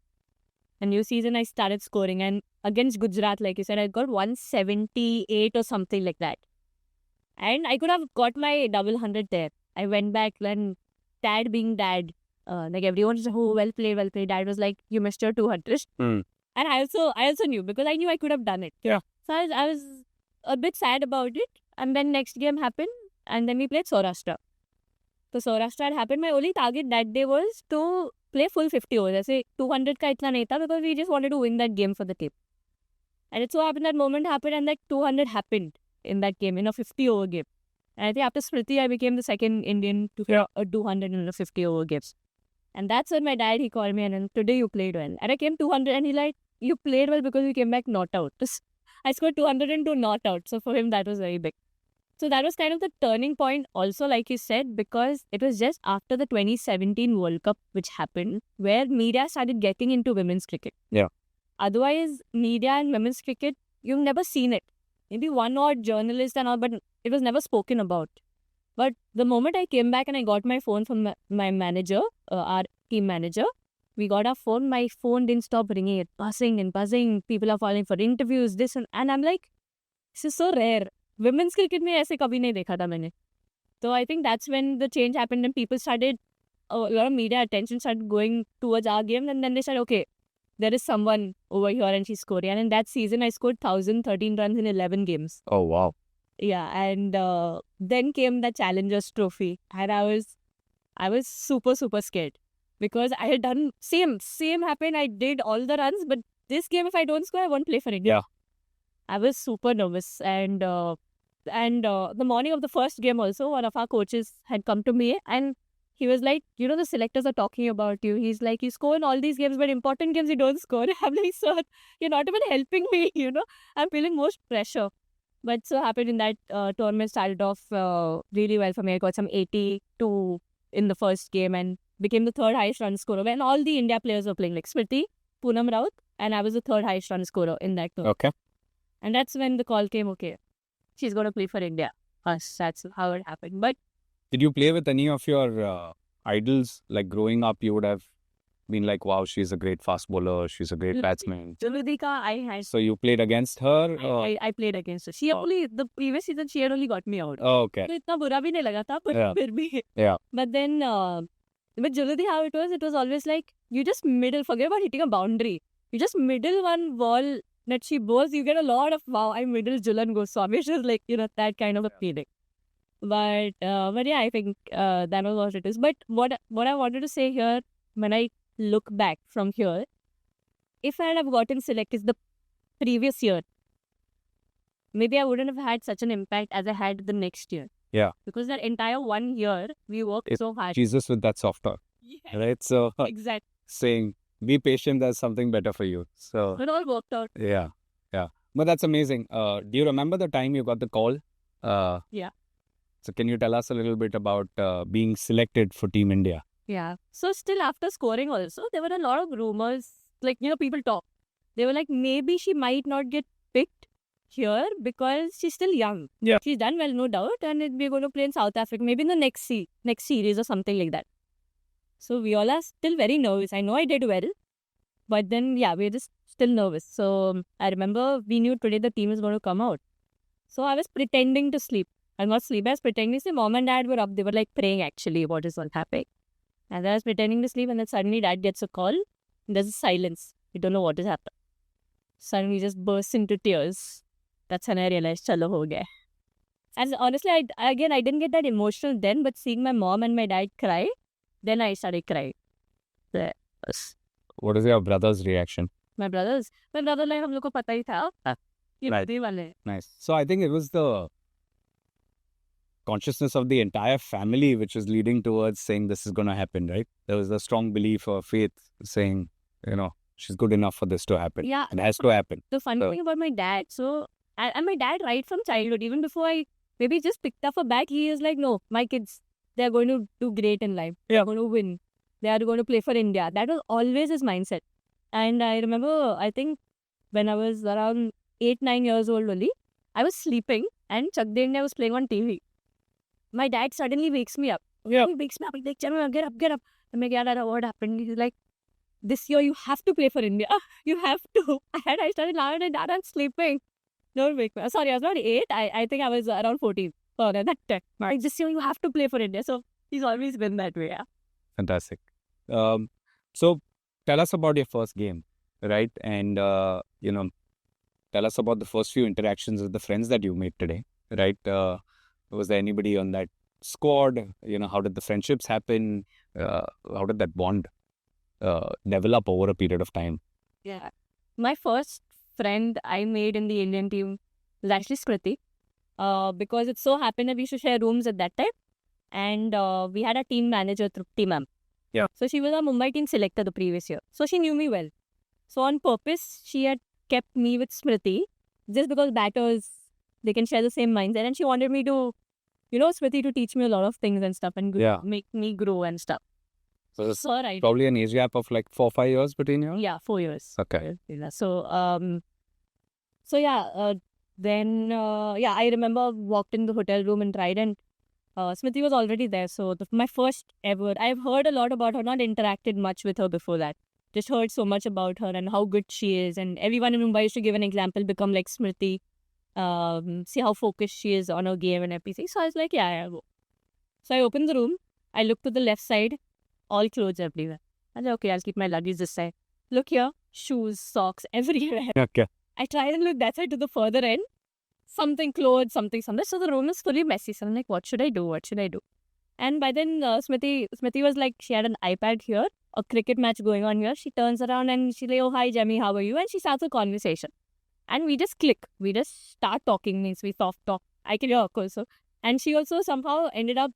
The new season I started scoring and against Gujarat, like you said, I got 178 or something like that. And I could have got my double 100 there. I went back and dad being dad, like everyone said, oh, well played. Dad was like, you missed your 200. And I also knew because I knew I could have done it. Yeah. So I was a bit sad about it. And then next game happened and then we played Saurashtra. So Saurashtra had happened. My only target that day was to play full 50 overs. I say 200 ka itna nahi tha because we just wanted to win that game for the team. And it so happened that moment happened and that 200 happened in that game, in a 50 over game. And I think after Smriti, I became the second Indian to hit a 200 in a 50 over games. And that's when my dad, he called me and today you played well. And I came 200 and he like, you played well because you came back not out. I scored 200 and 2 not out. So for him, that was very big. So that was kind of the turning point also, like you said, because it was just after the 2017 World Cup, which happened, where media started getting into women's cricket. Yeah. Otherwise, media and women's cricket, you've never seen it. Maybe one odd journalist and all, but it was never spoken about. But the moment I came back and I got my phone from my manager, our team manager, we got our phone, my phone didn't stop ringing, it buzzing and buzzing. People are calling for interviews, this and I'm like, this is so rare. Women's cricket में ऐसे कभी नहीं देखा था मैंने. So I think that's when the change happened and people started, a lot of media attention started going towards our game and then they said, okay, there is someone over here and she's scoring. And in that season, I scored 1,013 runs in 11 games. Oh, wow. Yeah, and then came the Challengers Trophy and I was super, super scared because I had done same happened. I did all the runs, but this game, if I don't score, I won't play for India. Yeah. I was super nervous and the morning of the first game also, one of our coaches had come to me and he was like, the selectors are talking about you. He's like, you score in all these games, but important games you don't score. I'm like, sir, you're not even helping me, I'm feeling most pressure. But so happened in that tournament started off really well for me. I got some 82 in the first game and became the third highest run scorer. When all the India players were playing, like Smriti, Poonam Raut, and I was the third highest run scorer in that tournament. Okay. And that's when the call came, okay, she's going to play for India. That's how it happened. But Did you play with any of your idols? Like growing up, you would have been like, wow, she's a great fast bowler, she's a great batsman. Juludika, I had. So you played against her? I played against her. She only, the previous season, she had only got me out. Oh, okay. So इतना बुरा भी नहीं लगा था, but Yeah. फिर भी. Yeah. But then, with Juludi, how it was always like, you just middle, forget about hitting a boundary. You just middle one ball that she bowls, you get a lot of, wow, I middle Julan Goswami. It's just like, that kind of a feeling. But yeah, I think that was what it is. But what I wanted to say here, when I look back from here, if I had have gotten selected the previous year, maybe I wouldn't have had such an impact as I had the next year. Yeah. Because that entire 1 year, we worked so hard. Jesus with that soft talk, Yeah, right? So exactly. saying, be patient, there's something better for you. So It all worked out. yeah. But that's amazing. Do you remember the time you got the call? Yeah. So can you tell us a little bit about being selected for Team India? Yeah. So still after scoring also, there were a lot of rumors, like, people talk. They were like, maybe she might not get picked here because she's still young. Yeah. She's done well, no doubt, and we're going to play in South Africa, maybe in the next series or something like that. So we all are still very nervous. I know I did well, but then, yeah, we're just still nervous. So I remember we knew today the team is going to come out. So I was pretending to sleep. I was not sleeping, I was pretending to sleep. Mom and dad were up. They were like praying actually what is all happening. And I was pretending to sleep, and then suddenly dad gets a call. And there's a silence. We don't know what has happened. Suddenly we just burst into tears. That's when I realized, chalo ho gaya. And honestly, I didn't get that emotional then, but seeing my mom and my dad cry, then I started crying. What is your brother's reaction? My brother like, हम लोग को पता ही था. ये Right. होने वाला है. Nice. So I think it was the consciousness of the entire family which was leading towards saying this is going to happen, right? There was a strong belief or faith saying, she's good enough for this to happen. Yeah. It has to happen. The funny So- thing about my dad, and my dad right from childhood, even before I maybe just picked up a bat, he is like, no, my kids, they're going to do great in life. They're going to win. They are going to play for India. That was always his mindset. And I remember, I think when I was around 8-9 years old only, I was sleeping and Chak De India was playing on TV. My dad suddenly wakes me up. Yeah. He wakes me up. He's like, Chalo, get up. I'm like, yeah, what happened? He's like, this year you have to play for India. You have to. And I started laughing and Dad, I'm sleeping. Don't wake me. Sorry, I was not 8. I think I was around 14. Oh, that time. Like, this year you have to play for India. So he's always been that way. Yeah. Fantastic. So tell us about your first game, right? And, tell us about the first few interactions with the friends that you made today, right? Was there anybody on that squad? How did the friendships happen? How did that bond develop over a period of time? Yeah. My first friend I made in the Indian team was actually Smriti. Because it so happened that we used to share rooms at that time. And we had a team manager, Trupti ma'am. Yeah. So she was our Mumbai team selector the previous year. So she knew me well. So on purpose, she had kept me with Smriti just because batters, they can share the same mindset. And she wanted me to, Smriti to teach me a lot of things and stuff and Yeah. make me grow and stuff. So there's So right. probably an age gap of like 4 or 5 years between you? Yeah, 4 years. Okay. Yeah. Then I remember walked in the hotel room and tried, and Smriti was already there. So my first ever, I've heard a lot about her, not interacted much with her before that. Just heard so much about her and how good she is. And everyone in Mumbai used to give an example, become like Smriti. See how focused she is on her game and everything. So I was like, yeah, I'll go. So I opened the room. I looked to the left side, all clothes everywhere. I said, okay, I'll keep my luggage this side. Look here, shoes, socks, everywhere. Okay. I tried and looked that side to the further end. Something clothes, something. So the room is fully messy. So I'm like, what should I do? And by then, Smriti was like, she had an iPad here, a cricket match going on here. She turns around and she's like, oh, hi, Jamie, how are you? And she starts a conversation. And we just click. We just start talking, means we soft talk. I can hear her also. And she also somehow ended up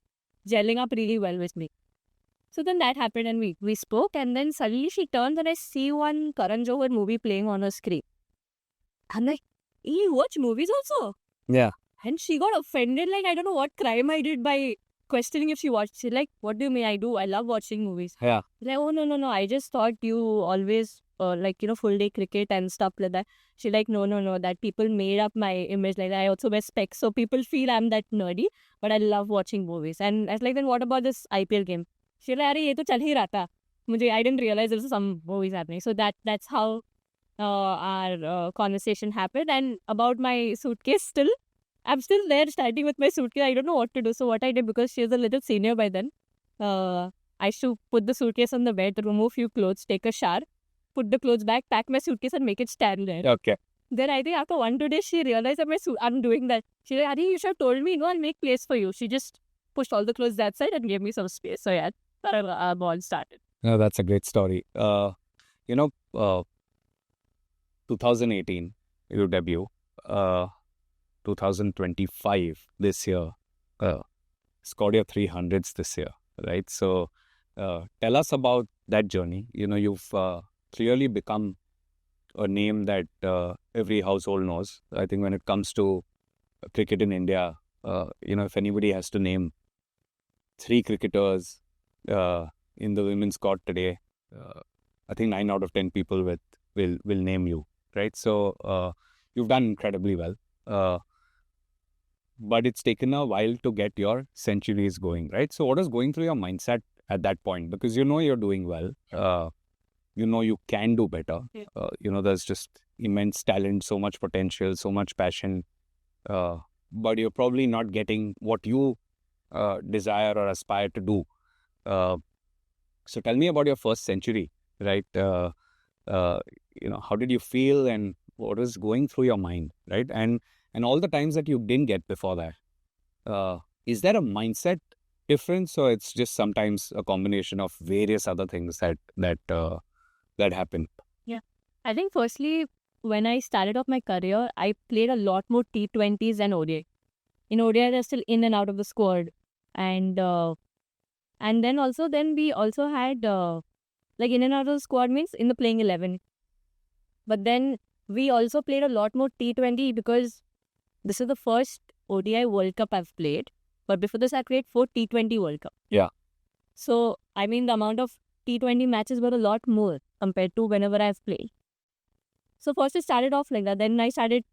gelling up really well with me. So then that happened and we spoke, and then suddenly she turns and I see one Karan Johar movie playing on her screen. I'm like, you watch movies also? Yeah. And she got offended, like, I don't know what crime I did by questioning if she watched. She's like, "What do you mean? I do. I love watching movies." Yeah. Like, "Oh no. I just thought you always full day cricket and stuff like that." She's like, "No. That people made up my image like that. I also wear specs, so people feel I'm that nerdy. But I love watching movies." And I was like, "Then what about this IPL game?" She's like, "अरे ये तो चल ही रहा था. I didn't realize there was some movies happening." So that's how our conversation happened. And about my suitcase, I'm still there starting with my suitcase. I don't know what to do. So what I did, because she's a little senior by then, I used to put the suitcase on the bed, remove few clothes, take a shower, put the clothes back, pack my suitcase and make it stand there. Okay. Then I think after 1-2 days, she realized that I'm doing that. She's like, Adi, you should have told me, I'll make place for you. She just pushed all the clothes that side and gave me some space. So yeah, that's how our bond started. No, that's a great story. 2018, you debut. 2025, this year, scored your 300s this year, right? So tell us about that journey. You've clearly become a name that every household knows. I think when it comes to cricket in India, if anybody has to name 3 cricketers in the women's squad today, I think 9 out of 10 people will name you, right? So you've done incredibly well. But it's taken a while to get your centuries going, right? So what is going through your mindset at that point? Because you're doing well. You can do better. There's just immense talent, so much potential, so much passion. But you're probably not getting what you desire or aspire to do. So tell me about your first century, right? How did you feel and what was going through your mind, right? And all the times that you didn't get before that. Is there a mindset difference, or it's just sometimes a combination of various other things that happen? Yeah. I think firstly, when I started off my career, I played a lot more T20s and ODI. In ODI, they're still in and out of the squad. And then we also had in and out of the squad means in the playing 11. But then we also played a lot more T20 because this is the first ODI World Cup I've played. But before this, I played 4 T20 World Cup. Yeah. So, I mean, the amount of T20 matches were a lot more compared to whenever I've played. So, first it started off like that. Then I started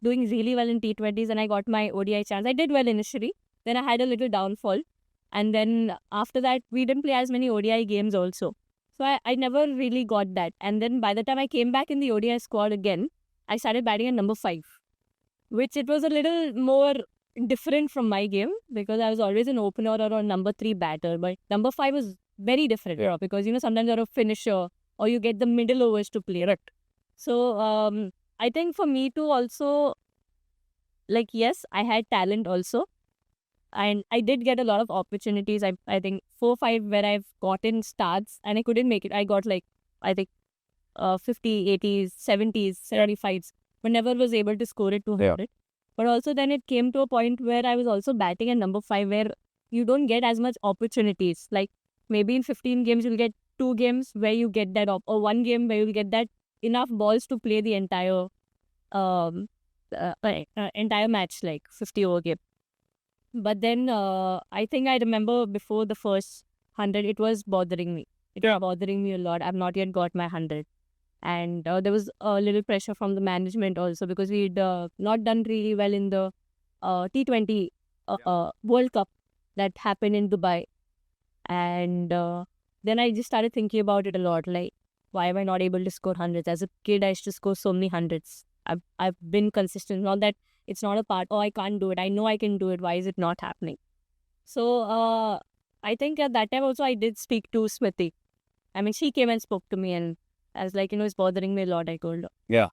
doing really well in T20s and I got my ODI chance. I did well initially. Then I had a little downfall. And then after that, we didn't play as many ODI games also. So, I never really got that. And then by the time I came back in the ODI squad again, I started batting at number 5. Which it was a little more different from my game because I was always an opener or a number 3 batter. But number 5 was very different because, sometimes you're a finisher or you get the middle overs to play. Right. So, I think for me to also, yes, I had talent also. And I did get a lot of opportunities. I think 4-5 where I've gotten starts and I couldn't make it. I got 50, 80s, 70s, 75s. But never was able to score it 200. Yeah. But also then it came to a point where I was also batting at number 5 where you don't get as much opportunities. Like maybe in 15 games you'll get 2 games where you get that or 1 game where you'll get that enough balls to play the entire entire match, like 50 over game. But then I think I remember before the first 100 it was bothering me. It was bothering me a lot. I've not yet got my 100. And there was a little pressure from the management also because we'd not done really well in the T20 World Cup that happened in Dubai. And then I just started thinking about it a lot. Like, why am I not able to score hundreds? As a kid, I used to score so many hundreds. I've been consistent. Not that it's not a part, I can't do it. I know I can do it. Why is it not happening? So I think at that time also I did speak to Smriti. I mean, she came and spoke to me and I was like, it's bothering me a lot, I told her. Yeah.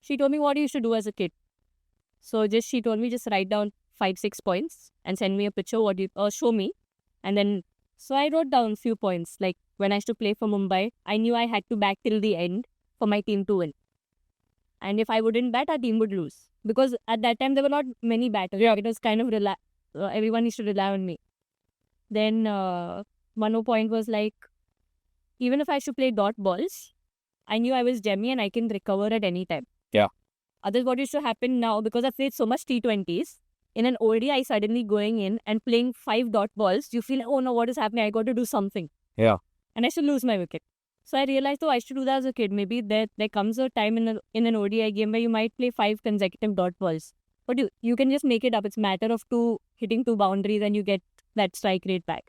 She told me what you used to do as a kid. So she told me just write down 5-6 points and send me a picture, show me. And then, so I wrote down a few points. Like when I used to play for Mumbai, I knew I had to bat till the end for my team to win. And if I wouldn't bat, our team would lose. Because at that time, there were not many batters. Yeah. It was kind of, everyone used to rely on me. Then one more point was like, even if I should play dot balls, I knew I was Jemmy and I can recover at any time. Yeah. Otherwise, what used to happen now, because I've played so much T20s, In an ODI, suddenly going in and playing 5 dot balls, you feel, oh no, what is happening? I got to do something. Yeah. And I should lose my wicket. So I realized, oh, I should do that as a kid. Maybe there comes a time in an ODI game where you might play 5 consecutive dot balls. But you can just make it up. It's a matter of hitting 2 boundaries and you get that strike rate back.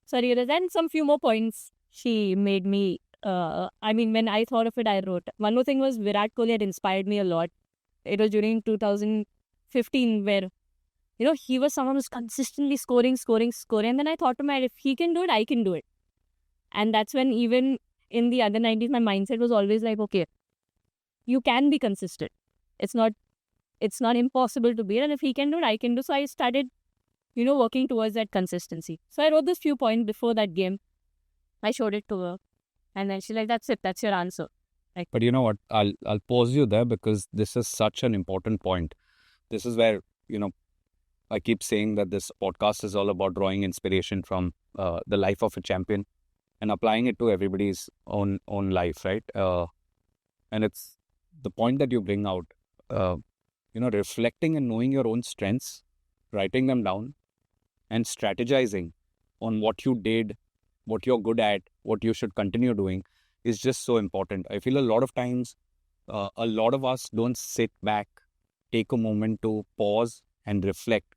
So I realized, and some few more points she made me. When I thought of it, I wrote. One more thing was Virat Kohli had inspired me a lot. It was during 2015 where, he was someone who's consistently scoring. And then I thought to myself, if he can do it, I can do it. And that's when even in the other 90s, my mindset was always like, okay, you can be consistent. It's not impossible to be. And if he can do it, I can do. So I started, working towards that consistency. So I wrote this few points before that game. I showed it to her. And then she's like, that's it. That's your answer. But you know what? I'll pause you there because this is such an important point. This is where, I keep saying that this podcast is all about drawing inspiration from the life of a champion and applying it to everybody's own life, right? And it's the point that you bring out, reflecting and knowing your own strengths, writing them down and strategizing on what you did, what you're good at, what you should continue doing is just so important. I feel a lot of times, a lot of us don't sit back, take a moment to pause and reflect.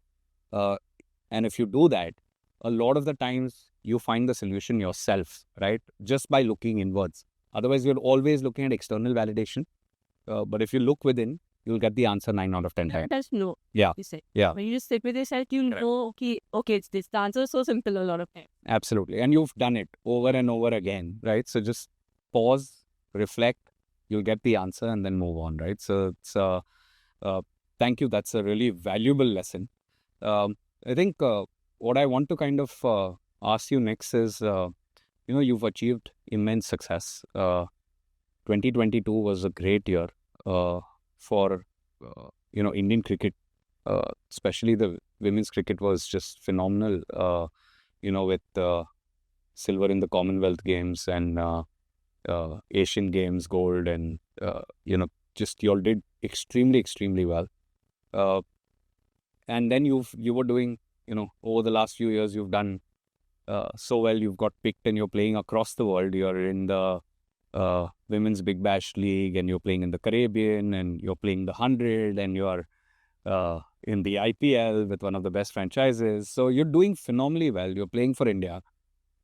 And if you do that, a lot of the times you find the solution yourself, right? Just by looking inwards. Otherwise, you're always looking at external validation. But if you look within, you'll get the answer 9 out of 10 times. That's no. Yeah. You say. Yeah. When you just sit with yourself, you know, okay, it's this. The answer is so simple a lot of times. Absolutely. And you've done it over and over again, right? So just pause, reflect, you'll get the answer and then move on, right? So it's thank you. That's a really valuable lesson. I think what I want to kind of ask you next is, you've achieved immense success. 2022 was a great year for, Indian cricket, especially the women's cricket was just phenomenal, with silver in the Commonwealth Games and Asian Games gold and, just you all did extremely, extremely well. And then you were doing, over the last few years, you've done so well. You've got picked and you're playing across the world. You're in the Women's Big Bash League and you're playing in the Caribbean and you're playing the 100 and you're in the IPL with one of the best franchises. So you're doing phenomenally well. You're playing for India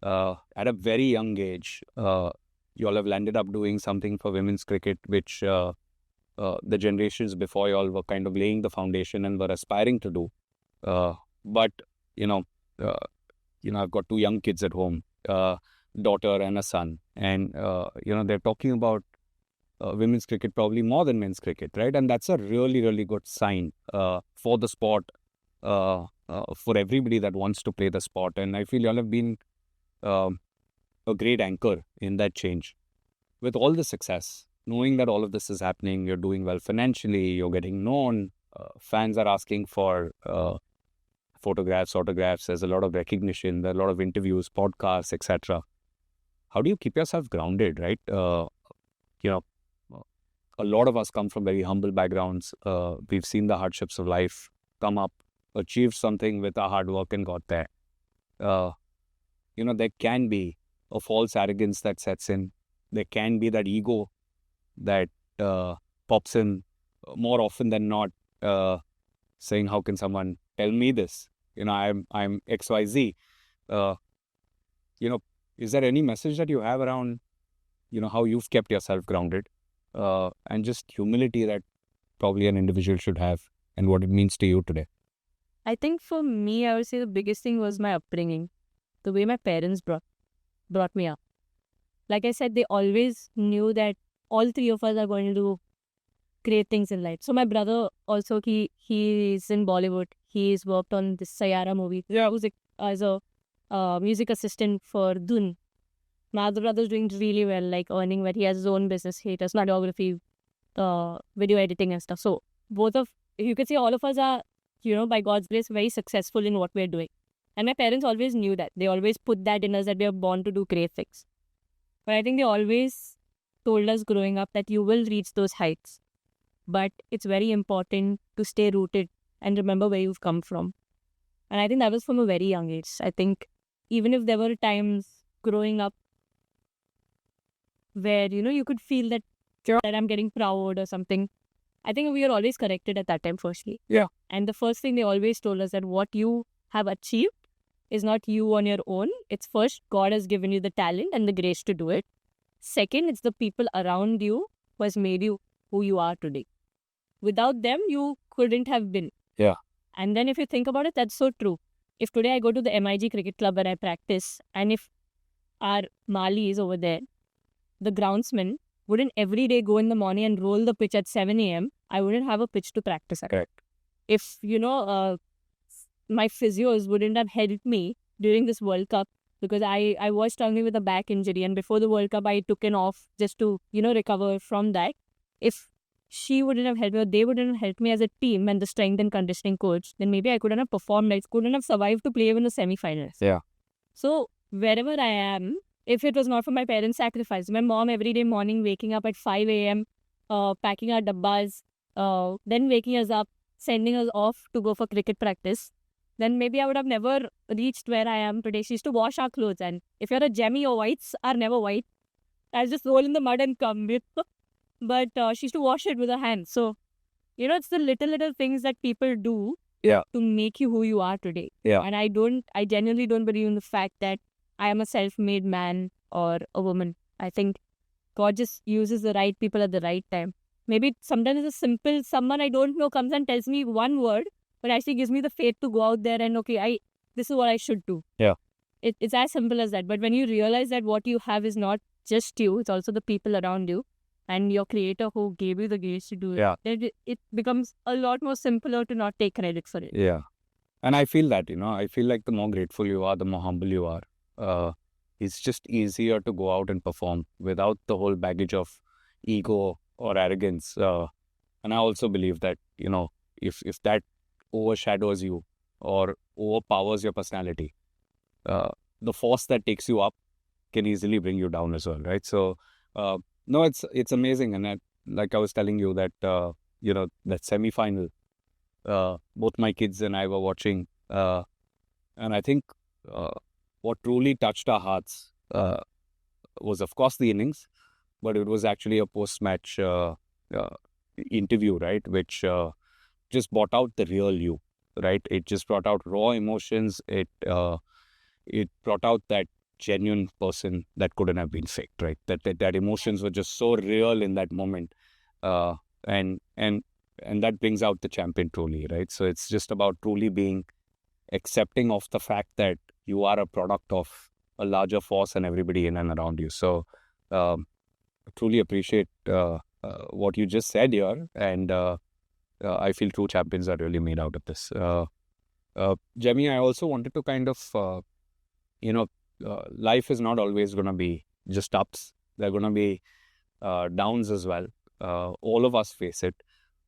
at a very young age. You all have landed up doing something for women's cricket, which the generations before you all were kind of laying the foundation and were aspiring to do. But, I've got 2 young kids at home, daughter and a son. And, they're talking about women's cricket probably more than men's cricket, right? And that's a really, really good sign for the sport, for everybody that wants to play the sport. And I feel you all have been a great anchor in that change. With all the success, knowing that all of this is happening, you're doing well financially, you're getting known, fans are asking for photographs, autographs, there's a lot of recognition, there are a lot of interviews, podcasts, etc. How do you keep yourself grounded, right? A lot of us come from very humble backgrounds. We've seen the hardships of life, come up, achieved something with our hard work and got there. There can be a false arrogance that sets in. There can be that ego that pops in more often than not, saying, how can someone tell me this? I'm XYZ. Is there any message that you have around, how you've kept yourself grounded and just humility that probably an individual should have and what it means to you today? I think for me, I would say the biggest thing was my upbringing, the way my parents brought me up. Like I said, they always knew that all 3 of us are going to do great things in life. So my brother also, he is in Bollywood. He's worked on this Sayara movie. Music as a music assistant for Dun. My other brother's doing really well, like earning where he has his own business. He does videography, video editing and stuff. So you could say all of us are, by God's grace, very successful in what we're doing. And my parents always knew that. They always put that in us that we are born to do great things. But I think they always told us growing up that you will reach those heights. But it's very important to stay rooted and remember where you've come from. And I think that was from a very young age. I think even if there were times growing up where, you could feel that, that I'm getting proud or something, I think we were always corrected at that time, firstly. Yeah. And the first thing they always told us that what you have achieved is not you on your own. It's first, God has given you the talent and the grace to do it. Second, it's the people around you who has made you who you are today. Without them, you couldn't have been. Yeah. And then if you think about it, that's so true. If today I go to the MIG Cricket Club and I practice, and if our Mali is over there, the groundsman wouldn't every day go in the morning and roll the pitch at 7 a.m., I wouldn't have a pitch to practice at. Correct. If, my physios wouldn't have helped me during this World Cup, because I was struggling with a back injury, and before the World Cup, I took an off just to, recover from that. If she wouldn't have helped me, or they wouldn't have helped me as a team and the strength and conditioning coach, then maybe I couldn't have performed. I couldn't have survived to play even the semi-finals. Yeah. So wherever I am, if it was not for my parents' sacrifice, my mom every day morning waking up at 5 a.m., packing our dabbas, then waking us up, sending us off to go for cricket practice, then maybe I would have never reached where I am today. She used to wash our clothes, and if you're a Jemmy, your whites are never white. I just roll in the mud and come. But she used to wash it with her hands. So, it's the little things that people do Yeah. to make you who you are today. Yeah. And I genuinely don't believe in the fact that I am a self-made man or a woman. I think God just uses the right people at the right time. Maybe sometimes it's a simple, someone I don't know comes and tells me one word, but actually gives me the faith to go out there and, okay, this is what I should do. Yeah. It's as simple as that. But when you realize that what you have is not just you, it's also the people around you and your creator who gave you the grace to do it, Yeah. then it becomes a lot more simpler to not take credit for it. Yeah. And I feel that, I feel like the more grateful you are, the more humble you are. It's just easier to go out and perform without the whole baggage of ego or arrogance. And I also believe that, if that overshadows you or overpowers your personality, the force that takes you up can easily bring you down as well, right? So, no, it's amazing. And like I was telling you that, that semi-final, both my kids and I were watching. And I think what truly touched our hearts was, of course, the innings, but it was actually a post-match interview, right? Which just brought out the real you, right? It just brought out raw emotions. It brought out that genuine person that couldn't have been faked, right? That emotions were just so real in that moment, and that brings out the champion truly, right? So it's just about truly being accepting of the fact that you are a product of a larger force and everybody in and around you. So truly appreciate what you just said here, and I feel true champions are really made out of this. Jemmy, I also wanted to kind of, life is not always going to be just ups. There are going to be downs as well. All of us face it.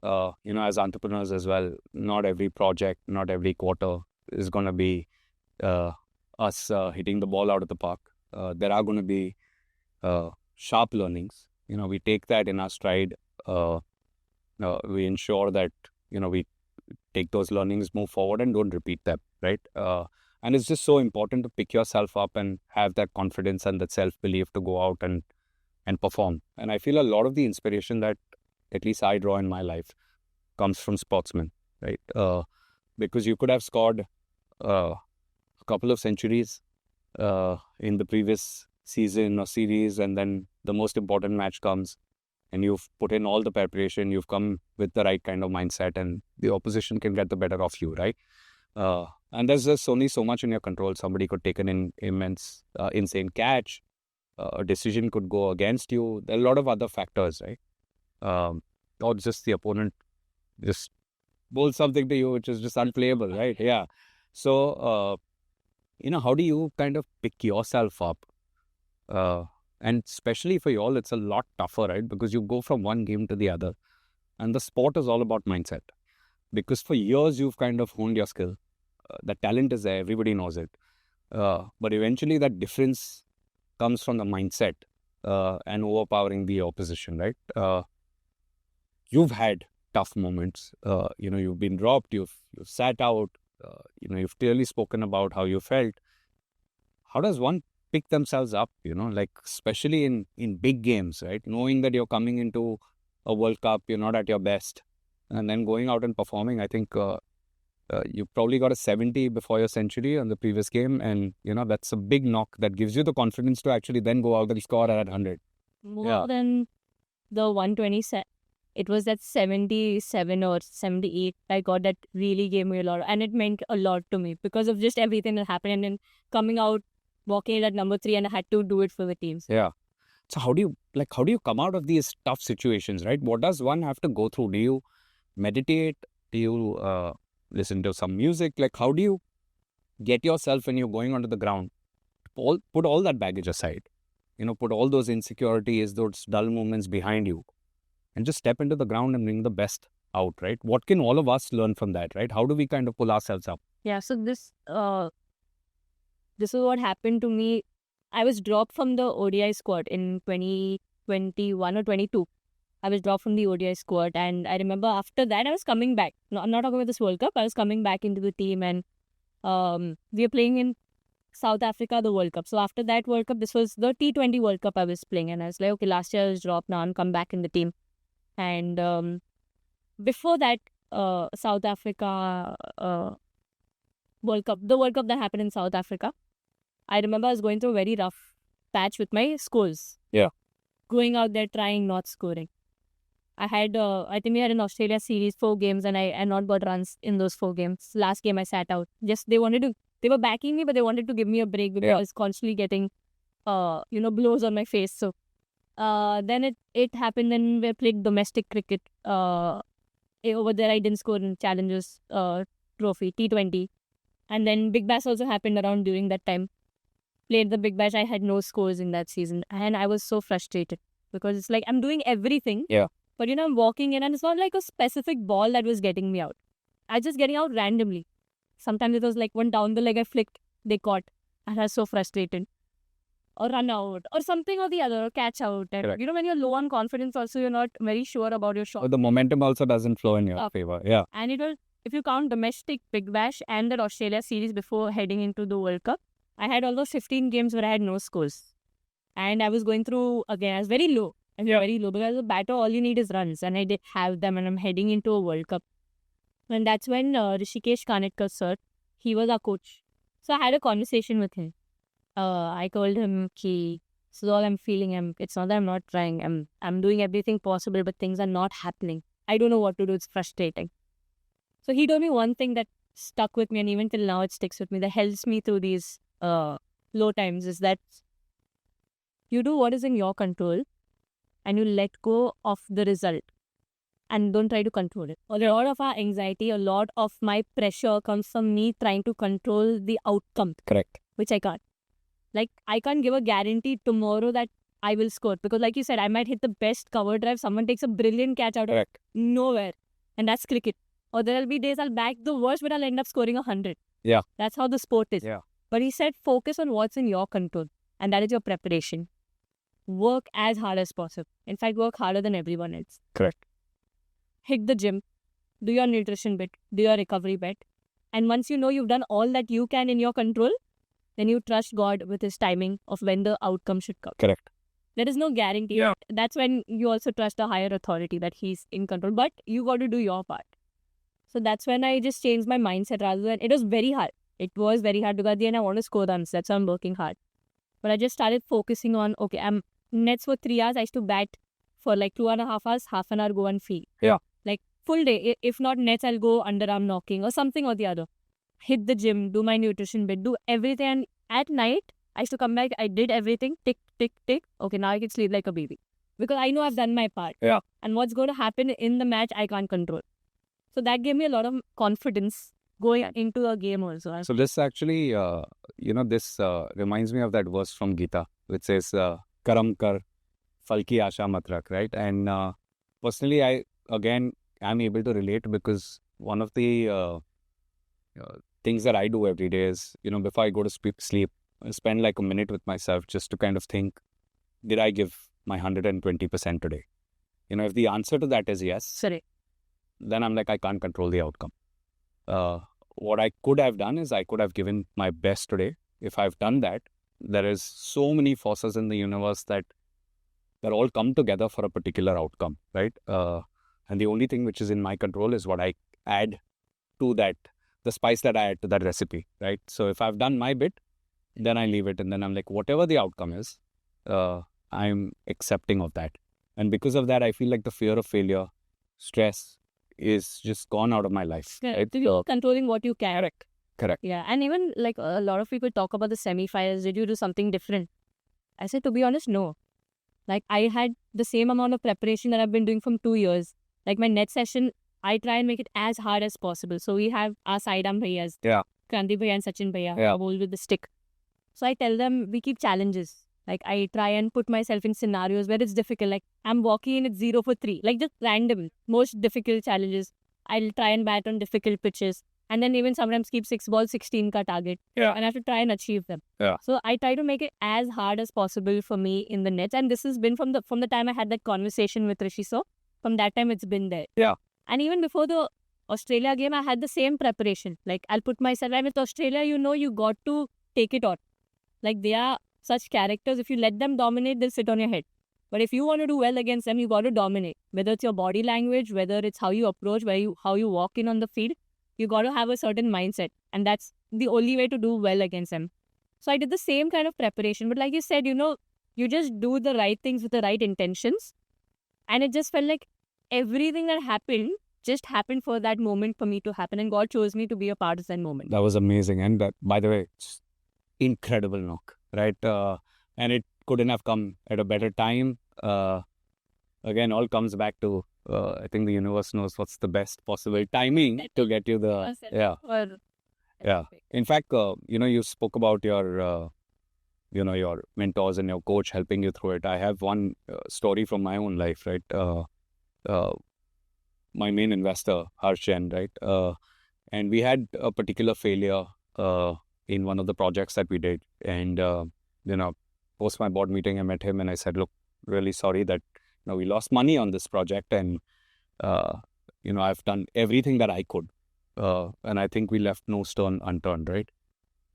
As entrepreneurs as well, not every project, not every quarter is going to be us hitting the ball out of the park. There are going to be sharp learnings. We take that in our stride. We ensure that, we take those learnings, move forward and don't repeat them, right? And it's just so important to pick yourself up and have that confidence and that self-belief to go out and perform. And I feel a lot of the inspiration that at least I draw in my life comes from sportsmen, right? Because you could have scored a couple of centuries in the previous season or series, and then the most important match comes and you've put in all the preparation, you've come with the right kind of mindset, and the opposition can get the better of you, right? And there's just only so much in your control. Somebody could take an immense, insane catch. A decision could go against you. There are a lot of other factors, right? Or just the opponent just bowls something to you which is just unplayable, right? Yeah. So, how do you kind of pick yourself up? And especially for you all, it's a lot tougher, right? Because you go from one game to the other. And the sport is all about mindset. Because for years, you've kind of honed your skill. The talent is there. Everybody knows it. But eventually, that difference comes from the mindset and overpowering the opposition, right? You've had tough moments. You've been dropped, you've sat out, you've clearly spoken about how you felt. How does one pick themselves up, like especially in big games, right? Knowing that you're coming into a World Cup, you're not at your best, and then going out and performing. I think you probably got a 70 before your century on the previous game, and that's a big knock that gives you the confidence to actually then go out and score at 100. More Yeah. than the 127. It was that 77 or 78. I got that really gave me a lot. And it meant a lot to me because of just everything that happened. And then coming out, walking in at number 3, and I had to do it for the teams. Yeah. So how do you come out of these tough situations, right? What does one have to go through? Do you meditate? Do you listen to some music? Like, how do you get yourself when you're going onto the ground? Put all that baggage aside. Put all those insecurities, those dull moments behind you, and just step into the ground and bring the best out, right? What can all of us learn from that, right? How do we kind of pull ourselves up? Yeah, so this is what happened to me. I was dropped from the ODI squad in 2021 or 22. I was dropped from the ODI squad, and I remember after that I was coming back. No, I'm not talking about this World Cup. I was coming back into the team, and we were playing in South Africa, the World Cup. So after that World Cup, this was the T20 World Cup I was playing, and I was like, okay, last year I was dropped, now I'm come back in the team. And before that, South Africa World Cup, the World Cup that happened in South Africa, I remember I was going through a very rough patch with my scores. Yeah. Going out there trying, not scoring. I think we had an Australia series, 4 games, and I not got runs in those 4 games. Last game I sat out. Just they were backing me, but they wanted to give me a break because I was constantly getting, blows on my face. So then it happened, and we played domestic cricket. Over there I didn't score in Challengers Trophy, T20. And then Big Bash also happened around during that time. Played the Big Bash, I had no scores in that season. And I was so frustrated because it's like I'm doing everything. Yeah. But I'm walking in and it's not like a specific ball that was getting me out. I was just getting out randomly. Sometimes it was like one down the leg I flicked, they caught. And I was so frustrated. Or run out, or something or the other, or catch out. And Correct. when you're low on confidence also, you're not very sure about your shot. Or the momentum also doesn't flow in your favor. Yeah. And it was, if you count domestic Big Bash and that Australia series before heading into the World Cup, I had almost 15 games where I had no scores. And I was going through, again, I was very low. Very low because as a batter, all you need is runs. And I did have them, and I'm heading into a World Cup. And that's when Rishikesh Kanetkar sir, he was our coach. So I had a conversation with him. I told him, this is all I'm feeling. It's not that I'm not trying. I'm doing everything possible, but things are not happening. I don't know what to do. It's frustrating. So he told me one thing that stuck with me, and even till now it sticks with me, that helps me through these low times, is that you do what is in your control and you let go of the result and don't try to control it. A lot of our anxiety, a lot of my pressure comes from me trying to control the outcome. Correct. Which I can't. Like, I can't give a guarantee tomorrow that I will score. Because like you said, I might hit the best cover drive. Someone takes a brilliant catch out of nowhere. And that's cricket. Or there will be days I'll back the worst, but I'll end up scoring 100. Yeah. That's how the sport is. Yeah. But he said, focus on what's in your control. And that is your preparation. Work as hard as possible. In fact, work harder than everyone else. Correct. Hit the gym. Do your nutrition bit. Do your recovery bit. And once you know you've done all that you can in your control, then you trust God with His timing of when the outcome should come. Correct. There is no guarantee. Yeah. That's when you also trust a higher authority that He's in control. But you got to do your part. So that's when I just changed my mindset rather than... It was very hard. It was very hard because at the end I want to score runs. That's why I'm working hard. But I just started focusing on, okay, I'm nets for 3 hours. I used to bat for like 2.5 hours, half an hour go and field. Yeah. Like full day. If not nets, I'll go underarm knocking or something or the other. Hit the gym, do my nutrition bit, do everything. And at night, I used to come back, I did everything, tick, tick, tick. Okay, now I can sleep like a baby. Because I know I've done my part. Yeah. And what's going to happen in the match, I can't control. So that gave me a lot of confidence going into a game also. So this actually, this reminds me of that verse from Gita, which says, Karam kar, fal ki asha mat rakh, right? And personally, I, again, am able to relate because one of the things that I do every day is, before I go to sleep, I spend like a minute with myself just to kind of think, did I give my 120% today? If the answer to that is yes, Sorry. then I'm like, I can't control the outcome. What I could have done is I could have given my best today. If I've done that, there is so many forces in the universe that all come together for a particular outcome, right? And the only thing which is in my control is what I add to that, the spice that I add to that recipe, right? So if I've done my bit, then I leave it, and then I'm like, whatever the outcome is, I'm accepting of that. And because of that, I feel like the fear of failure, stress is just gone out of my life. Yeah, Right? to be controlling what you can. Correct. Yeah, and even like a lot of people talk about the semi-finals. Did you do something different? I said, to be honest, no. Like I had the same amount of preparation that I've been doing from 2 years. Like my net session, I try and make it as hard as possible. So we have our sidearm bhaiyas. Yeah. Kranti bhaiya and Sachin bhaiya. Yeah. Bowl with the stick. So I tell them we keep challenges. Like I try and put myself in scenarios where it's difficult. Like I'm walking in, it's 0 for 3. Like just random, most difficult challenges. I'll try and bat on difficult pitches. And then even sometimes keep 6 balls, 16 ka target. Yeah. And I have to try and achieve them. Yeah. So I try to make it as hard as possible for me in the nets. And this has been from the time I had that conversation with Rishi. So from that time it's been there. Yeah. And even before the Australia game, I had the same preparation. Like I'll put myself, and with Australia, you got to take it on. Like they are such characters. If you let them dominate, they'll sit on your head. But if you want to do well against them, you got to dominate. Whether it's your body language, whether it's how you approach, how you walk in on the field, you got to have a certain mindset. And that's the only way to do well against them. So I did the same kind of preparation. But like you said, you just do the right things with the right intentions. And it just felt like everything that happened just happened for that moment for me to happen. And God chose me to be a part of that moment. That was amazing. And by the way, it's incredible knock, right? And it couldn't have come at a better time. Again, all comes back to, I think the universe knows what's the best possible timing to get you the, yeah. Yeah. In fact, you spoke about your, your mentors and your coach helping you through it. I have one story from my own life, right? My main investor, Harsh Jain, right? And we had a particular failure in one of the projects that we did. And, post my board meeting, I met him and I said, look, really sorry that we lost money on this project. And, I've done everything that I could. And I think we left no stone unturned, right?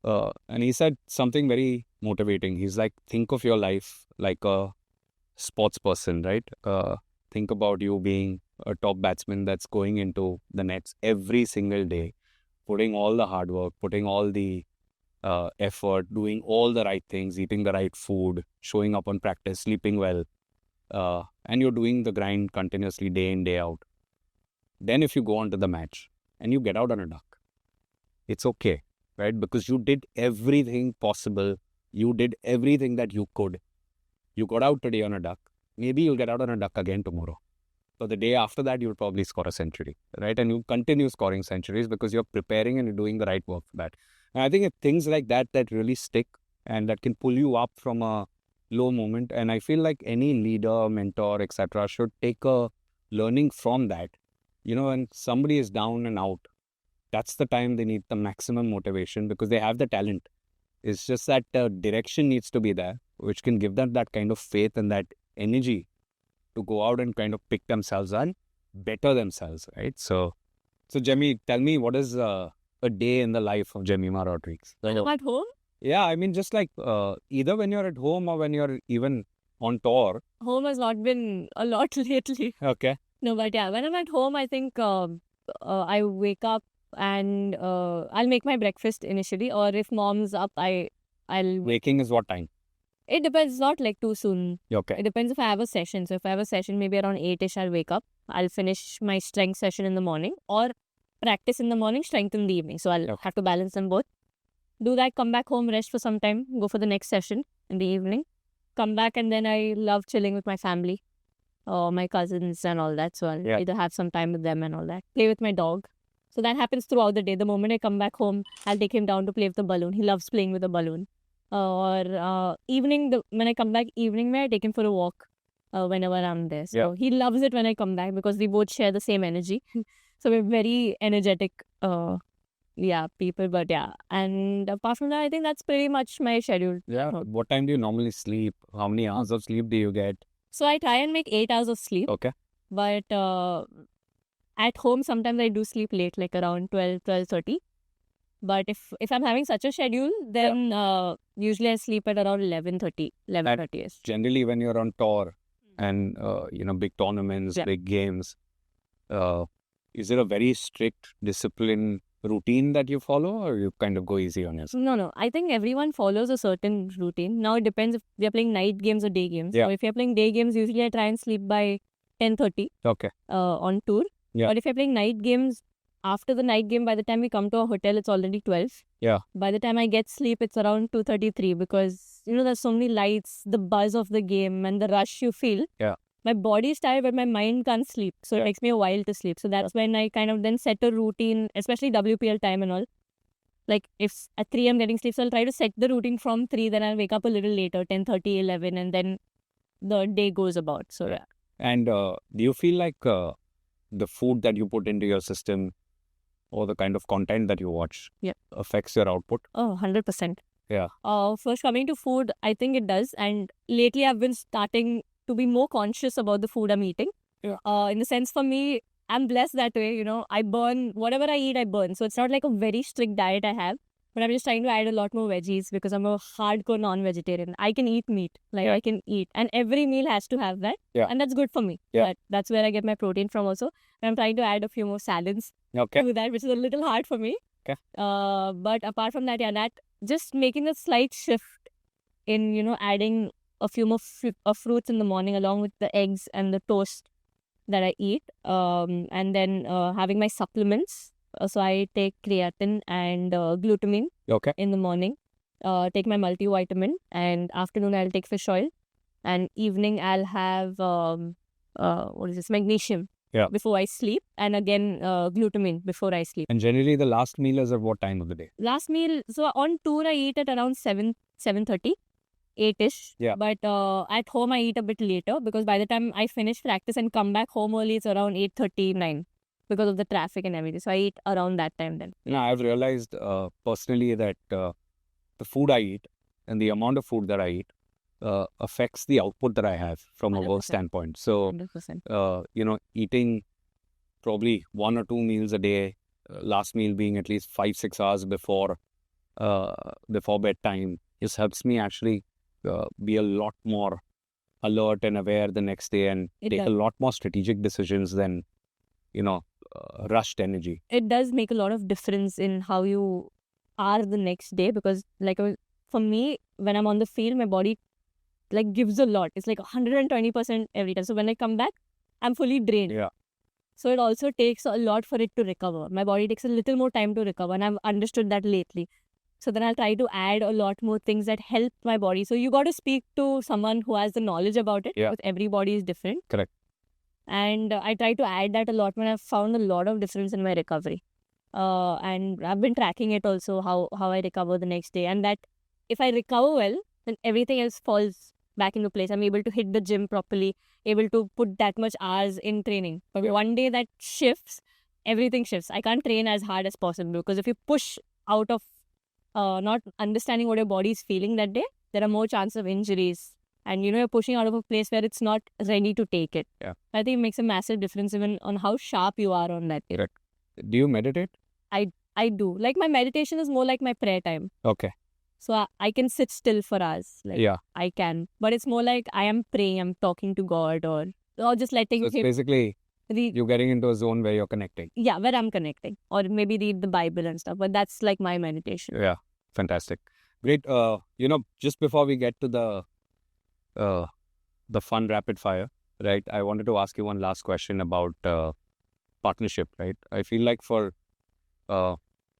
And he said something very motivating. He's like, think of your life like a sports person, right? Think about you being a top batsman that's going into the nets every single day, putting all the hard work, putting all the effort, doing all the right things, eating the right food, showing up on practice, sleeping well, and you're doing the grind continuously day in, day out. Then if you go on to the match and you get out on a duck, it's okay, right? Because you did everything possible. You did everything that you could. You got out today on a duck. Maybe you'll get out on a duck again tomorrow. So the day after that, you'll probably score a century, right? And you continue scoring centuries because you're preparing and you're doing the right work for that. And I think it's things like that that really stick and that can pull you up from a low moment. And I feel like any leader, mentor, etc. should take a learning from that. When somebody is down and out, that's the time they need the maximum motivation because they have the talent. It's just that direction needs to be there, which can give them that kind of faith and that energy to go out and kind of pick themselves and better themselves, right? So Jemmy, tell me, what is a day in the life of Jemimah Rodrigues? At home? Yeah, I mean, just like either when you're at home or when you're even on tour. Home has not been a lot lately. Okay. No, but yeah, when I'm at home, I think I wake up and I'll make my breakfast initially, or if mom's up, I'll... Waking is what time? It depends, it's not like too soon. Okay. It depends if I have a session. So if I have a session, maybe around 8ish, I'll wake up. I'll finish my strength session in the morning or practice in the morning, strength in the evening. So I'll have to balance them both. Do that, come back home, rest for some time, go for the next session in the evening. Come back, and then I love chilling with my family, my cousins and all that. So I'll either have some time with them and all that. Play with my dog. So that happens throughout the day. The moment I come back home, I'll take him down to play with the balloon. He loves playing with the balloon. Or evening, when I come back evening, I take him for a walk whenever I'm there. So he loves it when I come back because we both share the same energy. So we're very energetic people. But and apart from that, I think that's pretty much my schedule. Yeah. What time do you normally sleep? How many hours of sleep do you get? So I try and make 8 hours of sleep. Okay. But At home, sometimes I do sleep late, like around 12:30. But if I'm having such a schedule, then usually I sleep at around 11:30ish. Generally, when you're on tour and big tournaments, Yeah. big games, is there a very strict discipline routine that you follow, or you kind of go easy on yourself? No. I think everyone follows a certain routine. Now it depends if we are playing night games or day games. Yeah. So if you're playing day games, usually I try and sleep by 10:30 Okay. on tour. Yeah. But if you're playing night games, after the night game, by the time we come to our hotel, it's already 12. Yeah. By the time I get sleep, it's around 2:33 because, there's so many lights, the buzz of the game and the rush you feel. Yeah. My body is tired, but my mind can't sleep. So it takes me a while to sleep. So that's when I kind of then set a routine, especially WPL time and all. Like if at 3 I'm getting sleep, so I'll try to set the routine from 3, then I'll wake up a little later, 10:30, 11, and then the day goes about. So yeah. And do you feel like the food that you put into your system or the kind of content that you watch affects your output? Oh, 100%. Yeah. First, coming to food, I think it does. And lately, I've been starting to be more conscious about the food I'm eating. Yeah. In the sense, for me, I'm blessed that way. I burn whatever I eat, I burn. So it's not like a very strict diet I have, but I'm just trying to add a lot more veggies because I'm a hardcore non-vegetarian. I can eat meat, I can eat, and every meal has to have that. Yeah. And that's good for me. Yeah. That's where I get my protein from also. And I'm trying to add a few more salads Okay. to that, which is a little hard for me. Okay. But apart from that, that just making a slight shift in, adding a few more fruits in the morning along with the eggs and the toast that I eat. And then having my supplements. So I take creatine and glutamine Okay. in the morning. Take my multivitamin, and afternoon I'll take fish oil. And evening I'll have magnesium before I sleep, and again glutamine before I sleep. And generally, the last meal is at what time of the day? Last meal, so on tour I eat at around 7:30, 8ish. Yeah. But at home I eat a bit later because by the time I finish practice and come back home early, it's around 8:39 because of the traffic and everything. So I eat around that time then. I've realized personally that the food I eat and the amount of food that I eat affects the output that I have from a work 100%. standpoint. So, 100%. eating probably 1 or 2 meals a day, last meal being at least 5-6 hours before bedtime, just helps me actually be a lot more alert and aware the next day and It take a does. lot more strategic decisions than, rushed energy. It does make a lot of difference in how you are the next day because for me, when I'm on the field, my body gives a lot. It's like 120% every time. So when I come back, I'm fully drained. Yeah. So it also takes a lot for it to recover. My body takes a little more time to recover, and I've understood that lately. So then I'll try to add a lot more things that help my body. So you got to speak to someone who has the knowledge about it. Yeah. Because every body is different. Correct. And I try to add that a lot when I've found a lot of difference in my recovery. And I've been tracking it also, how I recover the next day. And that if I recover well, then everything else falls back into place. I'm able to hit the gym properly, able to put that much hours in training. But one day that shifts, everything shifts. I can't train as hard as possible because if you push out of not understanding what your body is feeling that day, there are more chances of injuries. And you're pushing out of a place where it's not ready to take it. Yeah. I think it makes a massive difference even on how sharp you are on that day. Correct. Do you meditate? I do. My meditation is more like my prayer time. Okay. So I can sit still for hours. Yeah. I can. But it's more like I am praying, I'm talking to God or just letting So it's him basically read. you're getting into a zone where you're connecting. Yeah, where I'm connecting. Or maybe read the Bible and stuff. But that's like my meditation. Yeah. Fantastic. Great. Just before we get to the fun rapid fire, right? I wanted to ask you one last question about partnership, right? I feel like for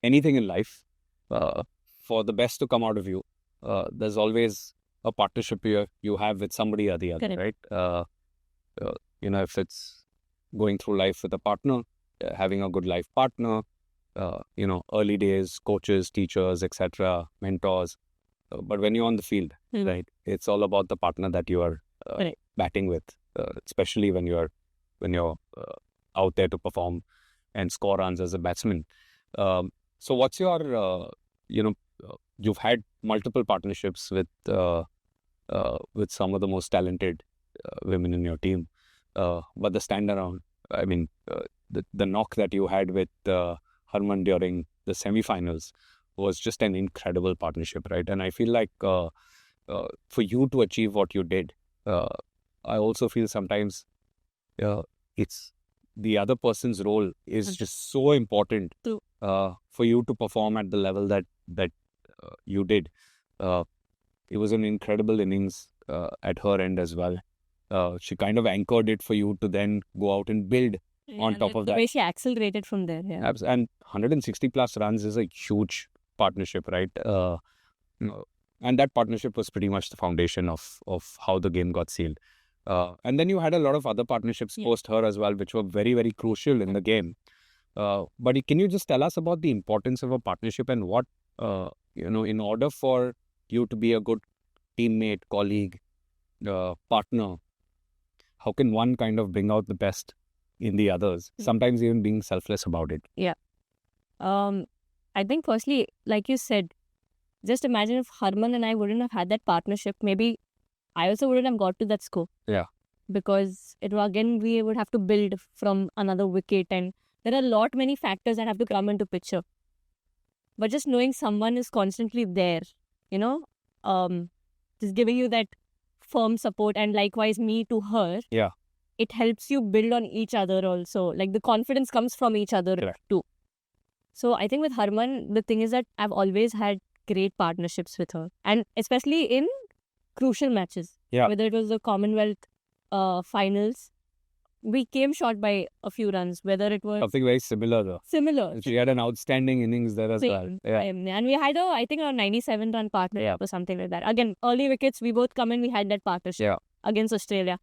anything in life, for the best to come out of you, there's always a partnership you have with somebody or the other, Correct. right? If it's going through life with a partner, having a good life partner, early days, coaches, teachers, etc., mentors. But when you're on the field, right, it's all about the partner that you are Correct. batting with, especially when you're out there to perform and score runs as a batsman. So what's your, you've had multiple partnerships with some of the most talented women in your team, but the stand around, I mean, the knock that you had with Harman during the semi-finals was just an incredible partnership, right? And I feel like for you to achieve what you did, I also feel sometimes it's the other person's role is just so important True. for you to perform at the level that you did. It was an incredible innings at her end as well. She kind of anchored it for you to then go out and build on top of the that. way she accelerated from there. Yeah. And 160 plus runs is a huge partnership, right? And that partnership was pretty much the foundation of how the game got sealed. And then you had a lot of other partnerships Yeah. post her as well, which were very, very crucial in the game. But can you just tell us about the importance of a partnership and what, in order for you to be a good teammate, colleague, partner, how can one kind of bring out the best in the others, sometimes even being selfless about it? I think firstly, like you said, just imagine if Harman and I wouldn't have had that partnership, maybe I also wouldn't have got to that score. Yeah. Because we would have to build from another wicket, and there are many factors that have to come into picture. But just knowing someone is constantly there, just giving you that firm support, and likewise me to her. Yeah. It helps you build on each other also. Like the confidence comes from each other Correct. too. So I think with Harman, the thing is that I've always had great partnerships with her. And especially in crucial matches. Yeah. Whether it was the Commonwealth finals, we came short by a few runs. Whether it was Something very similar though. similar. She had an outstanding innings there as well. Same. Yeah. And we had I think a 97 run partnership or something like that. Again, early wickets, we both come in, we had that partnership against Australia.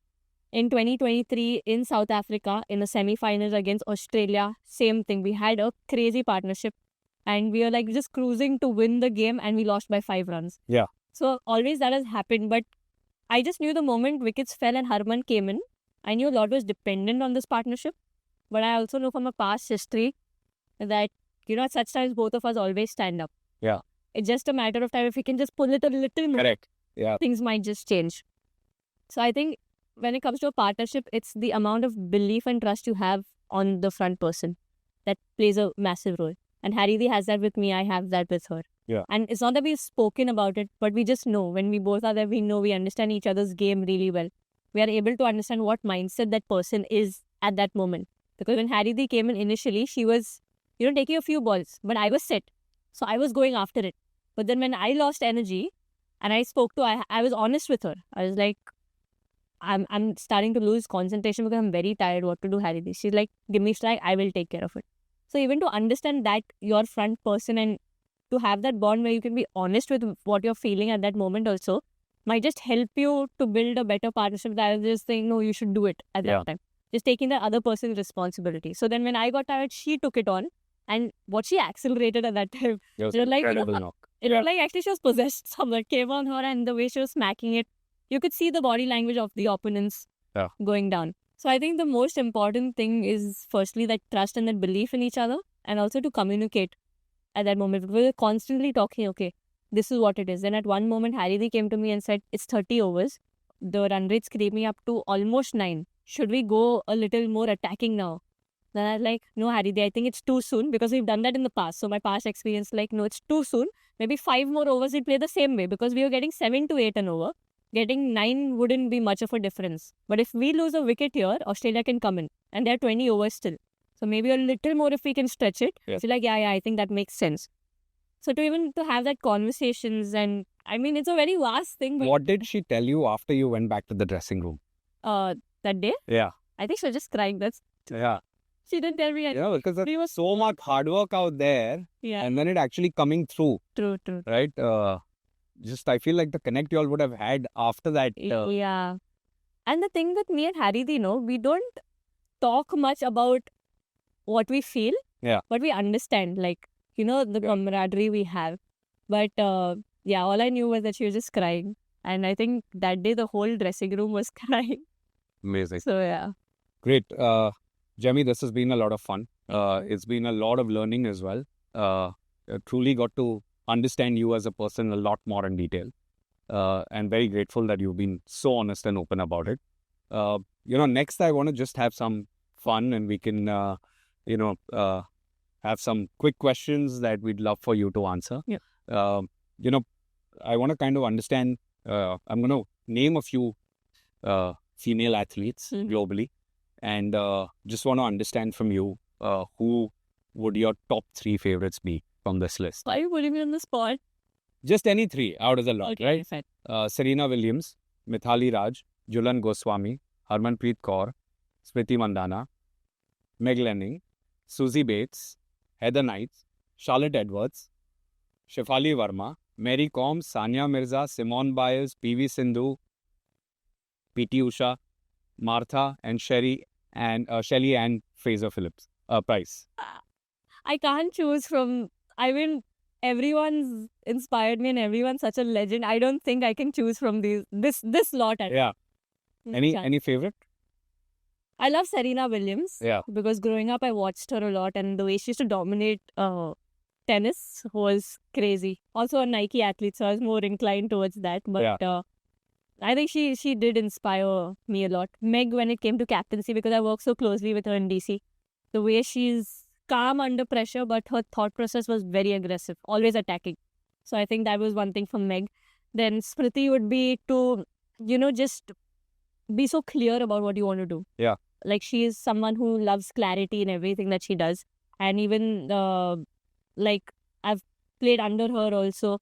In 2023 in South Africa, in the semi-finals against Australia, same thing. We had a crazy partnership and we were like just cruising to win the game and we lost by 5 runs. Yeah. So always that has happened. But I just knew the moment wickets fell and Harman came in, I knew a lot was dependent on this partnership. But I also know from a past history that, at such times both of us always stand up. Yeah. It's just a matter of time. If we can just pull it a little more, Correct. Yeah. things might just change. So I think when it comes to a partnership, it's the amount of belief and trust you have on the front person that plays a massive role. And Haridi has that with me, I have that with her. Yeah. And it's not that we've spoken about it, but we just know when we both are there, we know we understand each other's game really well. We are able to understand what mindset that person is at that moment. Because when Haridi came in initially, she was, taking a few balls, but I was set. So I was going after it. But then when I lost energy and I spoke to her, I was honest with her. I was like, I'm starting to lose concentration because I'm very tired. What to do, Haridi? She's like, give me strike, I will take care of it. So even to understand that your front person and to have that bond where you can be honest with what you're feeling at that moment also might just help you to build a better partnership than just saying, no, you should do it at that time. Just taking the other person's responsibility. So then when I got tired, she took it on. And what she accelerated at that time, It was it was like, incredible knock. it was like actually she was possessed. Someone came on her and the way she was smacking it, you could see the body language of the opponents going down. So I think the most important thing is firstly that trust and that belief in each other and also to communicate at that moment. We were constantly talking, okay, this is what it is. Then at one moment, Haridi came to me and said, it's 30 overs. The run rate's creeping up to almost 9. Should we go a little more attacking now? Then I was like, no, Haridi, I think it's too soon because we've done that in the past. So my past experience, like, no, it's too soon. Maybe 5 more overs we'd play the same way because we were getting 7 to 8 an over. Getting 9 wouldn't be much of a difference. But if we lose a wicket here, Australia can come in. And they're 20 overs still. So maybe a little more if we can stretch it. Yeah. So like, yeah, I think that makes sense. So to have that conversations and, I mean, it's a very vast thing. But What did she tell you after you went back to the dressing room? that day, Yeah. I think she was just crying. Yeah. She didn't tell me anything. Yeah, because We were- there's so much hard work out there Yeah, and then it actually coming through, true. right? I feel like the connect you all would have had after that. Yeah. And the thing with me and Haridi, we don't talk much about what we feel. Yeah. But we understand, the camaraderie we have. But all I knew was that she was just crying. And I think that day the whole dressing room was crying. Amazing. So yeah. Great. Jemmy, this has been a lot of fun. It's been a lot of learning as well. Truly got to understand you as a person a lot more in detail. And very grateful that you've been so honest and open about it. Next I want to just have some fun and we can have some quick questions that we'd love for you to answer. Yeah. I want to kind of understand. I'm going to name a few female athletes globally, and just want to understand from you who would your top 3 favorites be from this list? Why are you putting me on the spot? Just any 3 out of the lot, Okay, right? fine. Serena Williams, Mithali Raj, Jhulan Goswami, Harmanpreet Kaur, Smriti Mandhana, Meg Lanning, Susie Bates, Heather Knight, Charlotte Edwards, Shefali Verma, Mary Kom, Sania Mirza, Simone Biles, PV Sindhu, PT Usha, Martha, and Shelly and Fraser Phillips. Price. I can't choose from. I mean, everyone's inspired me, and everyone's such a legend. I don't think I can choose from this lot. Yeah. Any favorite? I love Serena Williams. Yeah. Because growing up, I watched her a lot, and the way she used to dominate tennis was crazy. Also a Nike athlete, so I was more inclined towards that. But I think she did inspire me a lot. Meg, when it came to captaincy, because I worked so closely with her in DC, the way she's calm under pressure, but her thought process was very aggressive, always attacking. So I think that was one thing for Meg. Then Smriti would be to, just be so clear about what you want to do. Yeah. Like, she is someone who loves clarity in everything that she does. And even, I've played under her also.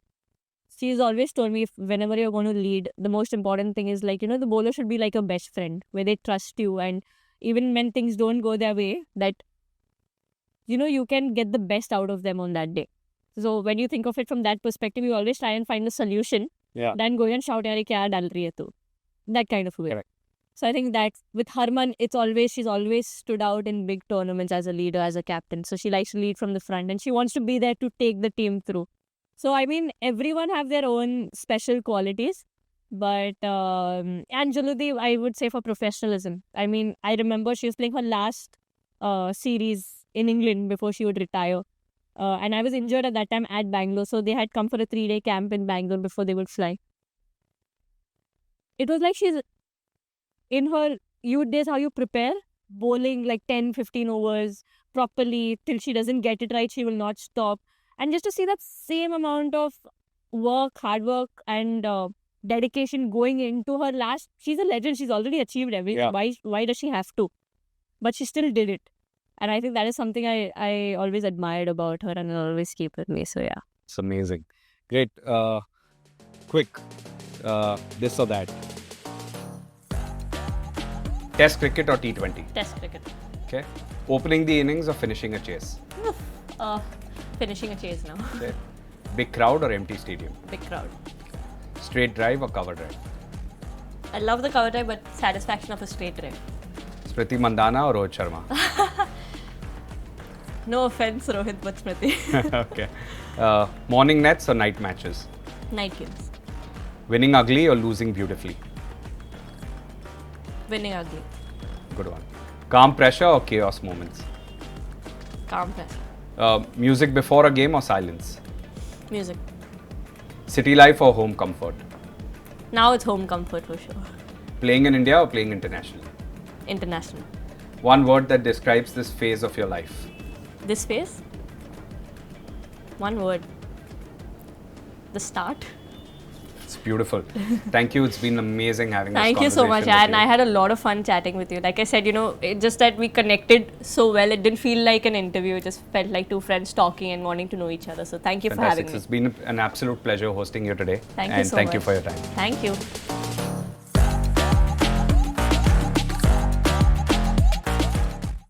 She's always told me, whenever you're going to lead, the most important thing is, the bowler should be like a best friend, where they trust you. And even when things don't go their way, that, you can get the best out of them on that day. So when you think of it from that perspective, you always try and find a solution. Yeah. Then go and shout, "Yaar, kya dal rahi hai tu?" That kind of way. Correct. So I think that with Harman, she's always stood out in big tournaments as a leader, as a captain. So she likes to lead from the front, and she wants to be there to take the team through. So I mean, everyone have their own special qualities. But and Juludeep, I would say, for professionalism. I mean, I remember she was playing her last series in England before she would retire. And I was injured at that time at Bangalore. So they had come for a 3-day camp in Bangalore before they would fly. It was like she's in her youth days, how you prepare, bowling like 10, 15 overs properly till she doesn't get it right, she will not stop. And just to see that same amount of work, hard work, and dedication going into her last, she's a legend. She's already achieved everything. Yeah. Why does she have to? But she still did it. And I think that is something I always admired about her, and I'll always keep with me. So yeah. It's amazing. Great. Quick. This or that. Test cricket or T20? Test cricket. Okay. Opening the innings or finishing a chase? Finishing a chase now. Okay. Big crowd or empty stadium? Big crowd. Straight drive or cover drive? I love the cover drive, but satisfaction of a straight drive. Smriti Mandhana or Rohit Sharma? No offense, Rohit, but Smriti. Okay. Morning nets or night matches? Night games. Winning ugly or losing beautifully? Winning ugly. Good one. Calm pressure or chaos moments? Calm pressure. Music before a game or silence? Music. City life or home comfort? Now it's home comfort for sure. Playing in India or playing internationally? International. One word that describes this phase of your life? This phase? One word. The start. It's beautiful. Thank you. It's been amazing having this Thank you so much, conversation with and I had a lot of fun chatting with you. Like I said, it just that we connected so well. It didn't feel like an interview. It just felt like two friends talking and wanting to know each other. So thank you for having me. It's been an absolute pleasure hosting you today. Thank you so much. And thank you for your time. Thank you.